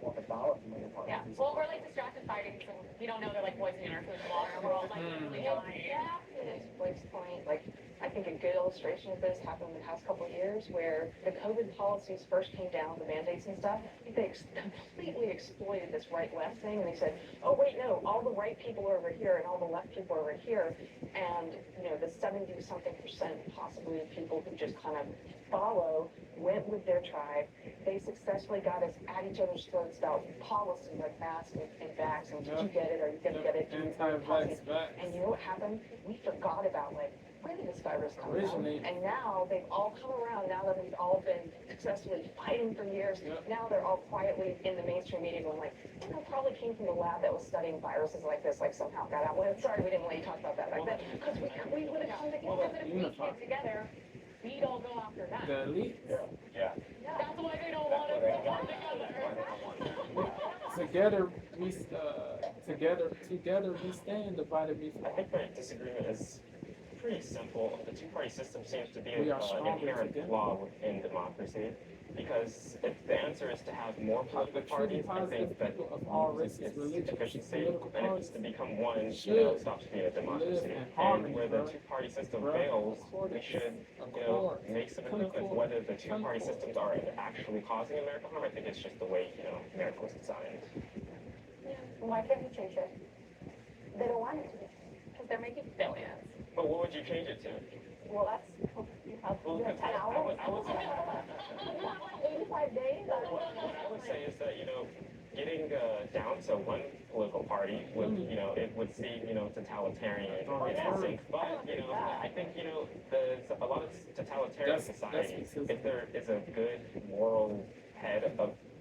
Speaker 6: on the ballot from other
Speaker 2: Yeah,
Speaker 6: parties.
Speaker 2: well, we're like distracted fighting, so we don't know they're like poisoning our food and water, we're all like really dying.
Speaker 4: To Blake's point, like, I think a good illustration of this happened in the past couple of years where the COVID policies first came down, the mandates and stuff. They completely exploited this right-left thing, and they said, oh, wait, no, all the right people are over here and all the left people are over here. And, you know, the 70-something% possibly of people who just kind of follow went with their tribe. They successfully got us at each other's throats about policy like masks and vax, and did you get it? Are you going to get it? Do you agree with policies?
Speaker 3: Anti-vax,
Speaker 4: And you know what happened? We forgot about, like, where did this virus come from?
Speaker 3: Originate.
Speaker 4: And now they've all come around, now that we've all been successfully fighting for years.
Speaker 3: Yep.
Speaker 4: Now they're all quietly in the mainstream media going like, you know, probably came from the lab that was studying viruses like this, like somehow got out. Well, sorry, we didn't let you talk about that back then. Because we would have come
Speaker 2: Well,
Speaker 4: together.
Speaker 2: because if we get together, we don't go after them.
Speaker 3: the elite,
Speaker 7: Yeah.
Speaker 2: That's why they don't want us to come together.
Speaker 3: together we stand, divided we
Speaker 5: I
Speaker 3: fall.
Speaker 5: think the disagreement is pretty simple. The two-party system seems to be
Speaker 3: We
Speaker 5: an
Speaker 3: are stronger
Speaker 5: inherent
Speaker 3: together.
Speaker 5: flaw within democracy. Because if the answer is to have more
Speaker 3: The
Speaker 5: political
Speaker 3: truly
Speaker 5: parties, I
Speaker 3: positive
Speaker 5: think that
Speaker 3: people of all races,
Speaker 5: its
Speaker 3: religions,
Speaker 5: efficiency
Speaker 3: political
Speaker 5: and it
Speaker 3: parties
Speaker 5: needs to become one, you know,
Speaker 3: should
Speaker 5: stops being a democracy.
Speaker 3: live in
Speaker 5: And
Speaker 3: harmony,
Speaker 5: where the
Speaker 3: bro.
Speaker 5: two-party system
Speaker 3: Bro,
Speaker 5: fails, we
Speaker 3: accordance,
Speaker 5: should, you know,
Speaker 3: accord,
Speaker 5: make some improvements.
Speaker 3: concord,
Speaker 5: Whether the two-party
Speaker 3: concord.
Speaker 5: systems are actually causing America harm, I think it's just the way, you know, America was designed.
Speaker 8: Why can't we change it? They don't want it to be.
Speaker 2: Because they're making billions.
Speaker 5: But what would you change it to?
Speaker 8: Well, that's, you have 10 hours.
Speaker 5: I would say,
Speaker 8: 85 days.
Speaker 5: what I would say is that, you know, getting down to one political party would, you know, it would seem, you know, totalitarian in essence. But, you know, I think, you know, a lot of totalitarian societies, if there is a good moral head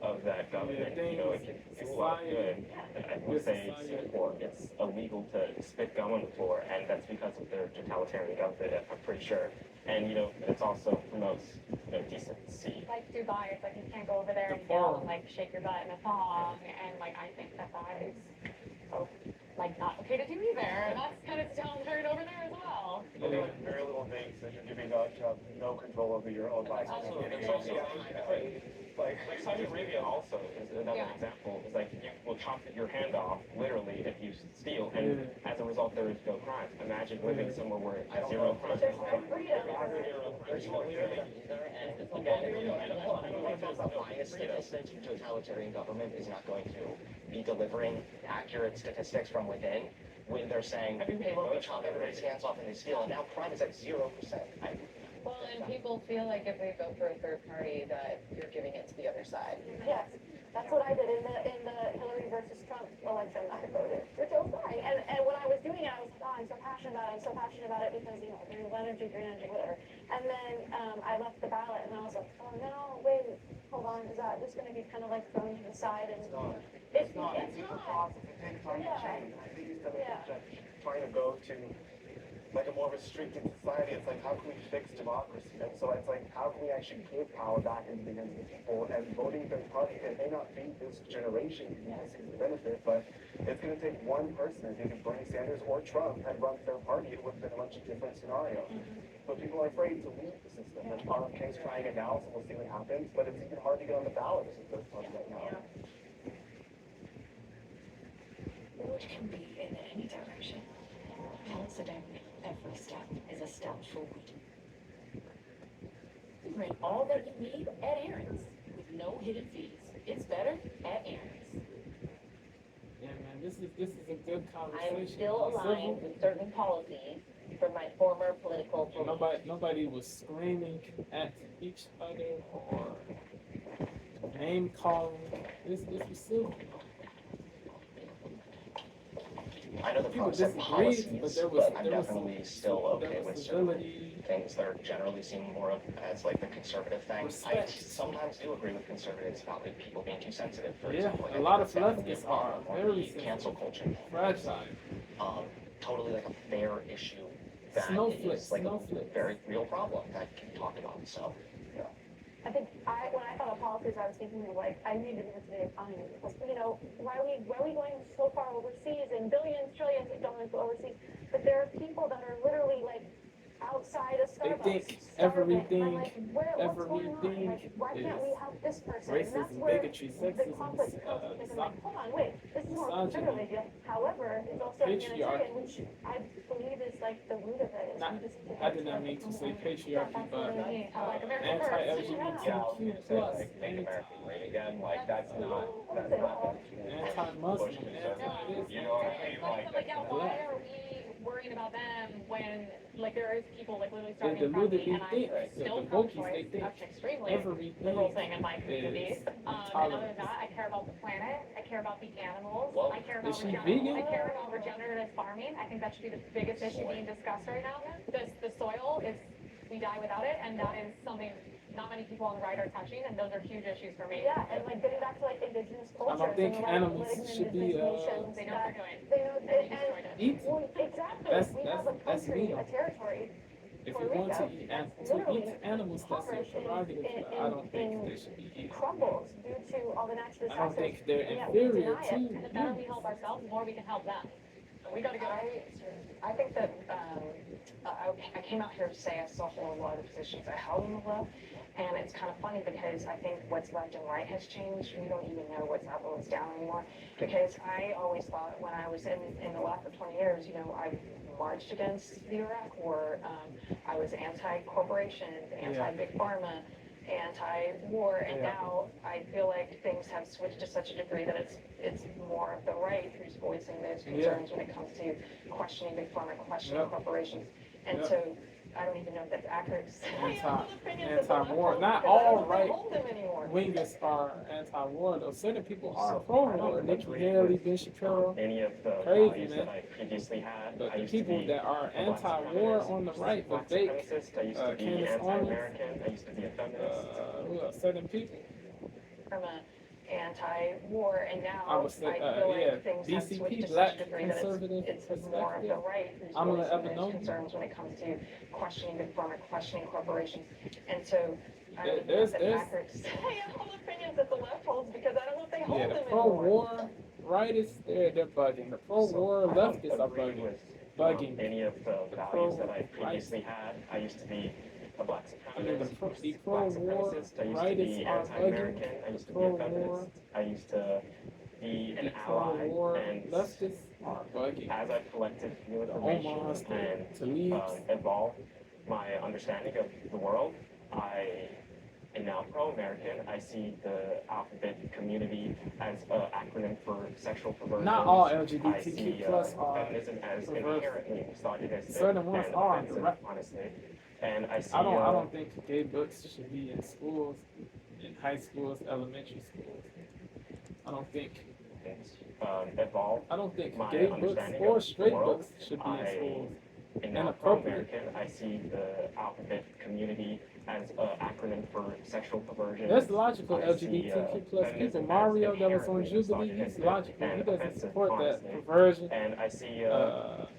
Speaker 5: of that government, you know, it can do a lot of good. I would say Singapore, it's illegal to spit gum on the floor, and that's because of their totalitarian government, I'm pretty sure. And, you know, it also promotes, you know, decency.
Speaker 2: Like Dubai, it's like you can't go over there and yell and like shake your butt in a thong, and like I think that is like not okay to do either. And that's kind of totalitarian over there as well.
Speaker 6: But there are very little things that you're giving up, you have no control over your own life.
Speaker 5: Like Saudi Arabia also is another example. It's like you will chop your hand off literally if you steal, and as a result there is no crime. Imagine living somewhere where zero crime.
Speaker 8: There's no freedom.
Speaker 11: There's no freedom either, and again, a biased statistic, totalitarian government is not going to be delivering accurate statistics from within when they're saying, hey, look, we chop everybody's hands off and they steal, and now crime is at 0%.
Speaker 1: Well, and people feel like if they vote for a third party that you're giving it to the other side.
Speaker 8: Yes, that's what I did in the Hillary versus Trump election. I voted for Joe Biden, and when I was doing it, I was like, oh, I'm so passionate about it. I'm so passionate about it because you know, renewable energy, green energy, whatever. And then I left the ballot, and I was like, oh no, wait, hold on, is that just going to be kind of like thrown to the side? And
Speaker 6: It's not. It's a process. It takes time to change. I think instead of trying to go to like a more restricted society, it's like how can we fix democracy? And so it's like how can we actually give power back into the hands of the people? And voting third party, it may not be this generation who sees the benefit, but it's going to take one person. I think if Bernie Sanders or Trump had run third party, it would have been a much different scenario. But people are afraid to leave the system. And RFK's trying it now, so we'll see what happens. But it's even hard to get on the ballot as a third party right now.
Speaker 4: Which can be in any direction. Incidentally, every step is a step forward. Bring all that you need at Aaron's with no hidden fees. It's better at Aaron's.
Speaker 3: Yeah, man, this is a good conversation.
Speaker 10: I'm still aligned with certain policies from my former political beliefs.
Speaker 3: Nobody was screaming at each other or name calling. This was civil.
Speaker 11: I know the
Speaker 3: People
Speaker 11: process
Speaker 3: disagreed,
Speaker 11: policies,
Speaker 3: but
Speaker 11: but I'm definitely still okay with certain things that are generally seen more of as like the conservative thing. I sometimes do agree with conservatives about like people being too sensitive, for example. Like,
Speaker 3: a lot of
Speaker 11: definitely
Speaker 3: leftists are very
Speaker 11: cancel culture thing.
Speaker 3: fragile.
Speaker 11: Totally like a fair issue that is like a very real problem that can be talked about. So
Speaker 8: I think when I thought of policies, I was thinking of like, I need to be today economy because, you know, why are we going so far overseas and billions, trillions of dollars go overseas? But there are people that are literally like outside of Starbucks.
Speaker 3: They think everything,
Speaker 8: like, what's going on? Like, why can't we help this person?
Speaker 3: racism,
Speaker 8: and that's where
Speaker 3: bigotry,
Speaker 8: the
Speaker 3: sexism,
Speaker 8: conflict comes because I'm like, hold on, wait, this is more conservative idea. However, it's also humanitarian, which I believe is like the root of it.
Speaker 3: I did not mean to say patriarchy, but anti-LGBTQ plus,
Speaker 7: Make America great again, like that's not
Speaker 3: anti-Muslim,
Speaker 7: you know what I mean?
Speaker 2: Like, yeah, why are we worrying about them when like there is people like literally starving
Speaker 3: the
Speaker 2: in front of me,
Speaker 3: they
Speaker 2: and I'm
Speaker 3: think,
Speaker 2: still
Speaker 3: the
Speaker 2: pro-choice.
Speaker 3: Wokies, they think
Speaker 2: That's an extremely
Speaker 3: everything
Speaker 2: liberal thing in my community.
Speaker 3: is
Speaker 2: And other than that, I care about the planet. I care about the animals.
Speaker 7: Well,
Speaker 2: I care
Speaker 3: is
Speaker 2: about
Speaker 3: she vegan?
Speaker 2: I care about regenerative farming. I think that should be the biggest issue being discussed right now. The soil is, we die without it, and that is something not many people on the right are touching, and those are huge issues for me.
Speaker 8: Yeah, and like getting back to like indigenous cultures.
Speaker 3: I don't think
Speaker 8: and, like,
Speaker 3: animals
Speaker 8: living in
Speaker 3: should be,
Speaker 8: indigenous nations
Speaker 2: They know what they're doing.
Speaker 8: They know, and
Speaker 3: eat.
Speaker 8: well, exactly. We have a
Speaker 3: That's
Speaker 8: country,
Speaker 3: me.
Speaker 8: a territory.
Speaker 3: If you want to eat animals, that's their prerogative. But I don't think they should be eaten.
Speaker 8: Crumbles due to all the natural
Speaker 3: I don't
Speaker 8: disasters.
Speaker 3: think they're
Speaker 8: and yet we
Speaker 3: inferior
Speaker 8: deny
Speaker 3: to
Speaker 8: it.
Speaker 2: And the better we help ourselves, the more we can help them. So we gotta get
Speaker 4: I think that I came out here to say I still hold a lot of the positions I held in the left, and it's kind of funny because I think what's left and right has changed. We don't even know what's up and what's down anymore. Because I always thought when I was in the left for 20 years, you know, I marched against the Iraq War. I was anti-corporation, anti-big pharma, anti-war, and now I feel like things have switched to such a degree that it's more of the right who's voicing those concerns when it comes to questioning big pharma, questioning corporations. And so I don't even know if that's accurate to say.
Speaker 3: Anti-war. Not all right-wingers are anti-war, though. Certain people are pro-war. Nikki Haley, Ben Shapiro,
Speaker 5: any of the
Speaker 3: crazy,
Speaker 5: values
Speaker 3: man.
Speaker 5: that I previously had.
Speaker 3: But
Speaker 5: I
Speaker 3: the
Speaker 5: used to
Speaker 3: people
Speaker 5: be
Speaker 3: that are
Speaker 5: a black
Speaker 3: anti-war
Speaker 5: supremacist,
Speaker 3: on the right, the
Speaker 5: black
Speaker 3: fake,
Speaker 5: supremacist. I used to be
Speaker 3: Candace Owens,
Speaker 5: anti-American. I used to be a feminist.
Speaker 3: who are certain people.
Speaker 4: From a anti-war, and now
Speaker 3: I would say,
Speaker 4: I feel
Speaker 3: yeah,
Speaker 4: like things have switched
Speaker 3: BCP,
Speaker 4: to
Speaker 3: Black
Speaker 4: such a degree that
Speaker 3: conservative
Speaker 4: it's more of the
Speaker 3: perspective.
Speaker 4: right who's
Speaker 3: I'm gonna
Speaker 4: voicing
Speaker 3: ever
Speaker 4: its
Speaker 3: know.
Speaker 4: concerns when it comes to questioning big pharma, questioning corporations, and so I don't know
Speaker 3: There's-
Speaker 4: if that's accurate to say I hold opinions that the left holds because I don't know if they hold
Speaker 3: Yeah, the
Speaker 4: them anymore.
Speaker 3: pro-war rightists, they're bugging. The pro-war
Speaker 5: I don't
Speaker 3: leftists are
Speaker 5: agree
Speaker 3: bugging.
Speaker 5: with
Speaker 3: Bugging.
Speaker 5: any of the values that I previously had. I used to be a black
Speaker 3: I mean, the
Speaker 5: supremacist.
Speaker 3: pro-war
Speaker 5: Black supremacist. I used to
Speaker 3: rightists
Speaker 5: be
Speaker 3: are
Speaker 5: anti-American.
Speaker 3: bugging.
Speaker 5: I used to be a
Speaker 3: Pro-war,
Speaker 5: feminist. I used to be an
Speaker 3: the
Speaker 5: ally.
Speaker 3: pro-war
Speaker 5: And
Speaker 3: leftists are bugging.
Speaker 5: as I've collected new
Speaker 3: The
Speaker 5: information
Speaker 3: Omars, the
Speaker 5: and
Speaker 3: Talibs.
Speaker 5: evolved my understanding of the world, I am now pro-American. I see the alphabet community as an acronym for sexual perversion.
Speaker 3: Not all
Speaker 5: I
Speaker 3: LGBTQ
Speaker 5: see
Speaker 3: plus are
Speaker 5: feminism as
Speaker 3: perverse.
Speaker 5: inherently misogynistic
Speaker 3: Certain ones
Speaker 5: and
Speaker 3: are.
Speaker 5: offensive, honestly. And I see
Speaker 3: I don't think gay books should be in schools, in high schools, elementary schools. I don't think
Speaker 5: evolve.
Speaker 3: I don't think
Speaker 5: My
Speaker 3: gay books
Speaker 5: understanding
Speaker 3: or
Speaker 5: of
Speaker 3: straight
Speaker 5: the world,
Speaker 3: books should be in schools.
Speaker 5: And now
Speaker 3: Inappropriate.
Speaker 5: pro-American, I see the alphabet community as an acronym for sexual perversion.
Speaker 3: There's logical
Speaker 5: I see,
Speaker 3: LGBTQ plus
Speaker 5: feminism
Speaker 3: people.
Speaker 5: as
Speaker 3: Mario that was on
Speaker 5: inherently
Speaker 3: Jubilee, he's
Speaker 5: misogynistic
Speaker 3: logical. He
Speaker 5: and
Speaker 3: doesn't
Speaker 5: offensive,
Speaker 3: support that
Speaker 5: honestly.
Speaker 3: perversion.
Speaker 5: And I see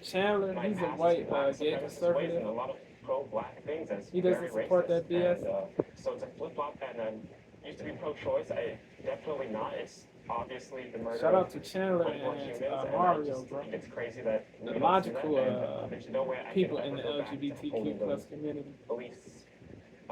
Speaker 3: Chandler,
Speaker 5: my
Speaker 3: he's a
Speaker 5: past
Speaker 3: white
Speaker 5: black
Speaker 3: gay
Speaker 5: supremacist ways
Speaker 3: conservative.
Speaker 5: and a lot of pro-black things as
Speaker 3: He doesn't
Speaker 5: very
Speaker 3: support
Speaker 5: racist.
Speaker 3: that BS.
Speaker 5: And, so it's a flip-flop, and I used to be pro-choice. I definitely not. It's obviously the murder
Speaker 3: Shout out
Speaker 5: of
Speaker 3: to Chandler
Speaker 5: unborn
Speaker 3: and
Speaker 5: humans, and I
Speaker 3: Mario,
Speaker 5: just
Speaker 3: bro.
Speaker 5: think it's crazy that
Speaker 3: The
Speaker 5: we don't see
Speaker 3: logical
Speaker 5: that, and there's no way I
Speaker 3: people
Speaker 5: can
Speaker 3: in the
Speaker 5: ever go back to
Speaker 3: LGBTQ
Speaker 5: holding
Speaker 3: plus
Speaker 5: those
Speaker 3: community.
Speaker 5: beliefs.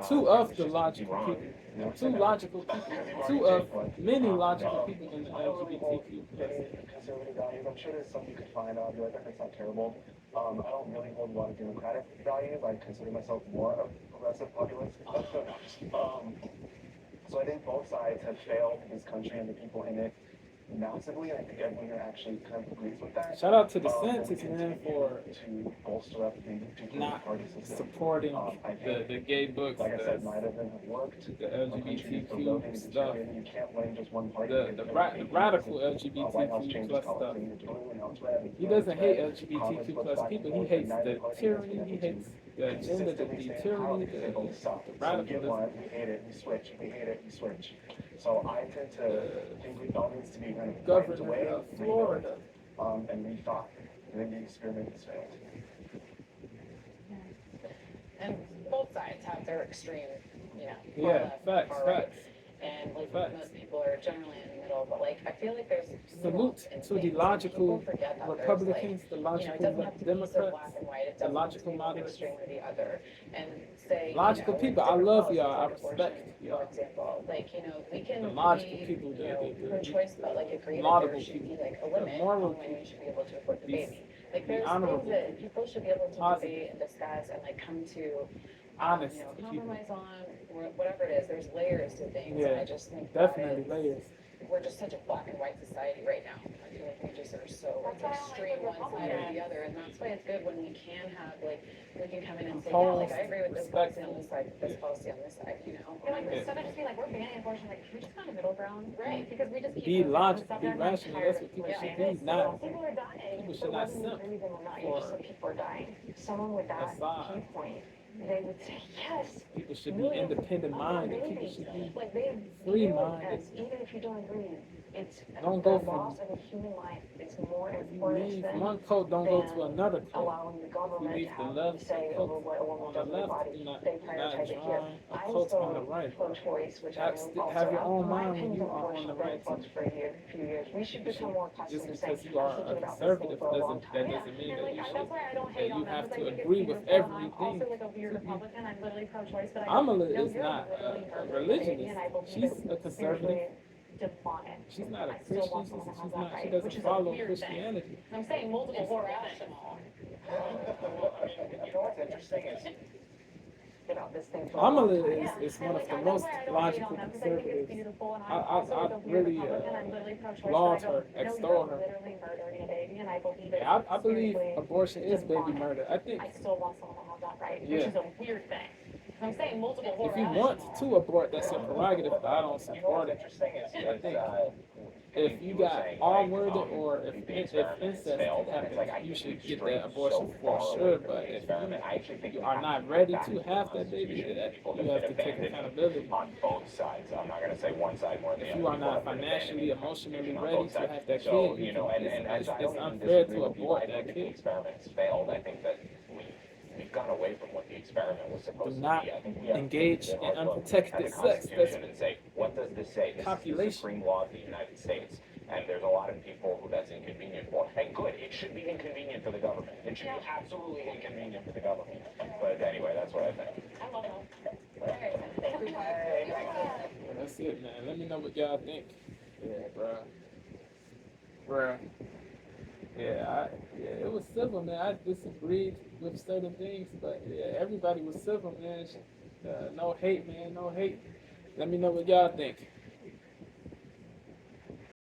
Speaker 3: Two
Speaker 5: It's
Speaker 3: of the
Speaker 5: just
Speaker 3: logical
Speaker 5: wrong.
Speaker 3: people. Two logical people. Two of many logical people in the
Speaker 6: I don't really hold
Speaker 3: LGBTQ plus.
Speaker 6: any conservative values. I'm sure there's some you could find out. Be like, that's not terrible. I don't really hold a lot of democratic values. I consider myself more of a progressive populist. So I think both sides have failed this country and the people in it massively, and I think everyone here actually kind of agrees with that.
Speaker 3: Shout out to the
Speaker 6: We
Speaker 3: census, man,
Speaker 6: continue
Speaker 3: for
Speaker 6: to bolster up the two
Speaker 3: not
Speaker 6: party system.
Speaker 3: supporting
Speaker 6: I think,
Speaker 3: the gay books,
Speaker 6: like I said,
Speaker 3: the
Speaker 6: neither of them have worked.
Speaker 3: the
Speaker 6: Our country is
Speaker 3: LGBTQ
Speaker 6: eroding, it's
Speaker 3: stuff,
Speaker 6: deteriorating. You can't blame just one party.
Speaker 3: the radical
Speaker 6: White House
Speaker 3: LGBTQ
Speaker 6: changed
Speaker 3: plus
Speaker 6: color,
Speaker 3: stuff.
Speaker 6: so it's blue, and now it's red.
Speaker 3: He doesn't hate
Speaker 6: Congress
Speaker 3: LGBTQ
Speaker 6: puts
Speaker 3: plus
Speaker 6: black
Speaker 3: people. He
Speaker 6: votes,
Speaker 3: hates
Speaker 6: and
Speaker 3: the
Speaker 6: neither party
Speaker 3: tyranny.
Speaker 6: has
Speaker 3: He
Speaker 6: been able
Speaker 3: hates
Speaker 6: to
Speaker 3: the agenda,
Speaker 6: consistently
Speaker 3: the
Speaker 6: stay in power
Speaker 3: tyranny,
Speaker 6: because they both suck.
Speaker 3: the
Speaker 6: So we get
Speaker 3: radicalism.
Speaker 6: one, we hate it, we switch. We hate it, we switch. So I tend to think we all needs to be kind of wiped away,
Speaker 3: Governor of Florida.
Speaker 6: and rethought. I think the experiment has failed.
Speaker 1: And both sides have their extreme, you know, far
Speaker 3: Yeah,
Speaker 1: left,
Speaker 3: facts,
Speaker 1: far right.
Speaker 3: facts.
Speaker 1: And like
Speaker 3: Facts.
Speaker 1: most people are generally in the middle, but like I feel like there's
Speaker 3: Salute
Speaker 1: nuance in
Speaker 3: to the
Speaker 1: things, and
Speaker 3: logical
Speaker 1: people forget that there's,
Speaker 3: Republicans, the
Speaker 1: like, you know, it
Speaker 3: logical
Speaker 1: doesn't have to be so
Speaker 3: Democrats,
Speaker 1: black and white. It
Speaker 3: the
Speaker 1: doesn't
Speaker 3: logical
Speaker 1: have to be one
Speaker 3: moderates.
Speaker 1: extreme or the other. And say,
Speaker 3: Logical
Speaker 1: you know,
Speaker 3: people, I
Speaker 1: different
Speaker 3: love
Speaker 1: policies
Speaker 3: y'all. I
Speaker 1: like
Speaker 3: respect
Speaker 1: abortion,
Speaker 3: y'all.
Speaker 1: for example, like you know, we can
Speaker 3: The logical
Speaker 1: be,
Speaker 3: people,
Speaker 1: you know,
Speaker 3: the
Speaker 1: pro-choice, but like agree that
Speaker 3: laudable
Speaker 1: there should be
Speaker 3: people,
Speaker 1: like a
Speaker 3: the
Speaker 1: limit
Speaker 3: moral
Speaker 1: on when you should be able to afford the
Speaker 3: These-
Speaker 1: baby. Like
Speaker 3: the
Speaker 1: there's
Speaker 3: honorable
Speaker 1: things that people should be able to
Speaker 3: Positive.
Speaker 1: debate and discuss and like come to
Speaker 3: Honest
Speaker 1: you know,
Speaker 3: people.
Speaker 1: compromise on whatever it is. There's layers to things, and
Speaker 3: Yeah,
Speaker 1: I just think
Speaker 3: definitely
Speaker 1: that
Speaker 3: layers.
Speaker 1: we're just such a black and white society right now. I feel like we just are so
Speaker 8: That's why I don't like
Speaker 1: extreme
Speaker 8: the
Speaker 1: one side or the
Speaker 8: Republicans.
Speaker 1: other, and that's why it's good when we can have like we can come in and say, yeah, like I agree with this policy on this side, this policy on this side, you know.
Speaker 8: And like,
Speaker 3: Yeah.
Speaker 8: instead of just being like, we're banning abortion, like, can we just find a middle ground?
Speaker 1: Right.
Speaker 8: Because we just keep
Speaker 3: Be
Speaker 8: doing
Speaker 3: logical,
Speaker 8: stuff
Speaker 3: be
Speaker 8: that I'm not
Speaker 3: rational.
Speaker 8: tired
Speaker 3: That's
Speaker 8: of.
Speaker 3: what people
Speaker 1: Yeah.
Speaker 3: should be. Not
Speaker 8: People are dying.
Speaker 3: People should not
Speaker 8: Whether you
Speaker 3: simp
Speaker 8: agree with them or not, you just
Speaker 3: for
Speaker 8: said people are dying. Someone with that
Speaker 3: aside.
Speaker 8: viewpoint, they would say, yes.
Speaker 3: People should be
Speaker 8: millions
Speaker 3: independent
Speaker 8: of
Speaker 3: minded.
Speaker 8: babies.
Speaker 3: People should be
Speaker 8: Like they
Speaker 3: free
Speaker 8: view it
Speaker 3: minded.
Speaker 8: as, even if you don't agree, it's
Speaker 3: Don't
Speaker 8: the
Speaker 3: go from-
Speaker 8: loss of a human life is more
Speaker 3: If you
Speaker 8: important
Speaker 3: leave
Speaker 8: than
Speaker 3: one coat, don't go to another coat.
Speaker 8: allowing the government to
Speaker 3: leave the
Speaker 8: have
Speaker 3: left
Speaker 8: to say
Speaker 3: coat
Speaker 8: over what a woman
Speaker 3: on the
Speaker 8: does with her
Speaker 3: left,
Speaker 8: body.
Speaker 3: you're not,
Speaker 8: They
Speaker 3: you're not
Speaker 8: prioritize it here.
Speaker 3: drawing a
Speaker 8: I'm
Speaker 3: coat on the
Speaker 8: still
Speaker 3: right.
Speaker 8: pro-choice, which I
Speaker 3: Have,
Speaker 8: know also.
Speaker 3: have your own
Speaker 8: my
Speaker 3: mind when
Speaker 8: opinions
Speaker 3: you
Speaker 8: on
Speaker 3: are on
Speaker 8: abortion
Speaker 3: the
Speaker 8: have been
Speaker 3: right.
Speaker 8: flux for a few years. We should become more
Speaker 3: Just
Speaker 8: accustomed to
Speaker 3: because
Speaker 8: saying,
Speaker 3: you are
Speaker 8: I'm
Speaker 3: a
Speaker 8: thinking about this thing
Speaker 3: conservative
Speaker 8: for a long
Speaker 3: doesn't,
Speaker 8: time.
Speaker 3: that doesn't mean
Speaker 8: And
Speaker 3: that
Speaker 8: like,
Speaker 3: you
Speaker 8: that's
Speaker 3: should,
Speaker 8: why I don't
Speaker 3: that
Speaker 8: hate on
Speaker 3: you
Speaker 8: them,
Speaker 3: have
Speaker 8: because I
Speaker 3: to
Speaker 8: think it's
Speaker 3: agree with
Speaker 8: beautiful, and I'm
Speaker 3: everything.
Speaker 8: also like a weird Republican, I'm literally pro-choice, but I
Speaker 3: Amala
Speaker 8: know
Speaker 3: is
Speaker 8: you're
Speaker 3: not
Speaker 8: really
Speaker 3: a
Speaker 8: perfect,
Speaker 3: religionist.
Speaker 8: and I believe
Speaker 3: She's
Speaker 8: it's
Speaker 3: a conservative.
Speaker 8: spiritually demonic.
Speaker 3: She's not a
Speaker 8: I still
Speaker 3: Christian.
Speaker 8: want
Speaker 3: She's
Speaker 8: someone that has
Speaker 3: not.
Speaker 8: that
Speaker 3: She
Speaker 8: right,
Speaker 3: doesn't
Speaker 8: which is a
Speaker 3: follow
Speaker 8: weird thing.
Speaker 3: Christianity.
Speaker 1: I'm saying multiple
Speaker 8: It's
Speaker 1: more
Speaker 8: rational.
Speaker 11: You know what's interesting is
Speaker 4: this thing for a
Speaker 3: Kamala
Speaker 4: long time.
Speaker 3: is one of the
Speaker 2: that's
Speaker 3: most
Speaker 2: why I don't hate
Speaker 3: logical
Speaker 2: on them, because I think it's
Speaker 3: conservatives.
Speaker 2: beautiful, and
Speaker 3: I-
Speaker 2: I'm also
Speaker 3: I
Speaker 2: the weird
Speaker 3: really,
Speaker 2: Republican. I'm literally pro-choice,
Speaker 3: laud
Speaker 2: but I
Speaker 3: her,
Speaker 2: don't know
Speaker 3: extol
Speaker 2: you're
Speaker 3: her.
Speaker 2: literally murdering a baby, and I believe it.
Speaker 3: Yeah, I believe
Speaker 2: seriously.
Speaker 3: abortion is
Speaker 2: just
Speaker 3: baby
Speaker 2: want it.
Speaker 3: murder. I think
Speaker 2: I still want someone to have that right,
Speaker 3: Yeah.
Speaker 2: which is a weird thing. I'm saying multiple
Speaker 3: if you
Speaker 2: horror
Speaker 3: want to abort, that's your prerogative, but I don't
Speaker 7: You know
Speaker 3: support
Speaker 7: what's
Speaker 3: it.
Speaker 7: interesting is,
Speaker 3: I think if you
Speaker 7: were
Speaker 3: got
Speaker 7: saying,
Speaker 3: all
Speaker 7: like,
Speaker 3: worded or
Speaker 7: the
Speaker 3: if
Speaker 7: experiment has
Speaker 3: incest
Speaker 7: failed, and
Speaker 3: happens,
Speaker 7: it's like, I
Speaker 3: you
Speaker 7: think
Speaker 3: should
Speaker 7: we've
Speaker 3: get
Speaker 7: strayed
Speaker 3: that abortion
Speaker 7: so
Speaker 3: for
Speaker 7: far
Speaker 3: sure.
Speaker 7: away from
Speaker 3: But
Speaker 7: the
Speaker 3: if
Speaker 7: experiment, I actually think
Speaker 3: you
Speaker 7: we
Speaker 3: are
Speaker 7: have
Speaker 3: not
Speaker 7: get
Speaker 3: ready
Speaker 7: back
Speaker 3: to
Speaker 7: the
Speaker 3: have that baby,
Speaker 7: Constitution.
Speaker 3: that
Speaker 7: People
Speaker 3: you
Speaker 7: just
Speaker 3: have
Speaker 7: been
Speaker 3: to take
Speaker 7: abandoned
Speaker 3: accountability.
Speaker 7: on both sides. I'm not going to say one side more than the
Speaker 3: If
Speaker 7: other.
Speaker 3: you are
Speaker 7: People
Speaker 3: not
Speaker 7: have been
Speaker 3: financially,
Speaker 7: abandoning the
Speaker 3: emotionally
Speaker 7: Constitution on
Speaker 3: ready
Speaker 7: both
Speaker 3: to
Speaker 7: sides.
Speaker 3: have that
Speaker 7: So,
Speaker 3: kid,
Speaker 7: you know, and I
Speaker 3: it's
Speaker 7: don't even
Speaker 3: unfair
Speaker 7: disagree
Speaker 3: to
Speaker 7: with you.
Speaker 3: abort
Speaker 7: I
Speaker 3: that
Speaker 7: think the
Speaker 3: kid.
Speaker 7: experiment has failed. I think that we've gone away from what the experiment was supposed
Speaker 3: Do
Speaker 7: to
Speaker 3: not
Speaker 7: be. I think we have to
Speaker 3: engage
Speaker 7: take
Speaker 3: in
Speaker 7: a hard look
Speaker 3: unprotected
Speaker 7: at the
Speaker 3: sex.
Speaker 7: Constitution and say, what does this say? This is the
Speaker 3: Copulation.
Speaker 7: supreme law of the United States. And there's a lot of people who that's inconvenient for. And good, it should be inconvenient for the government. It should be absolutely inconvenient for the government. But anyway, that's what I think.
Speaker 2: I love them.
Speaker 3: That's it, man. Let me know what y'all think. Yeah, bruh. Yeah, it was civil, man. I disagreed with certain things, but yeah, everybody was civil, man. No hate, man. No hate. Let me know what y'all think.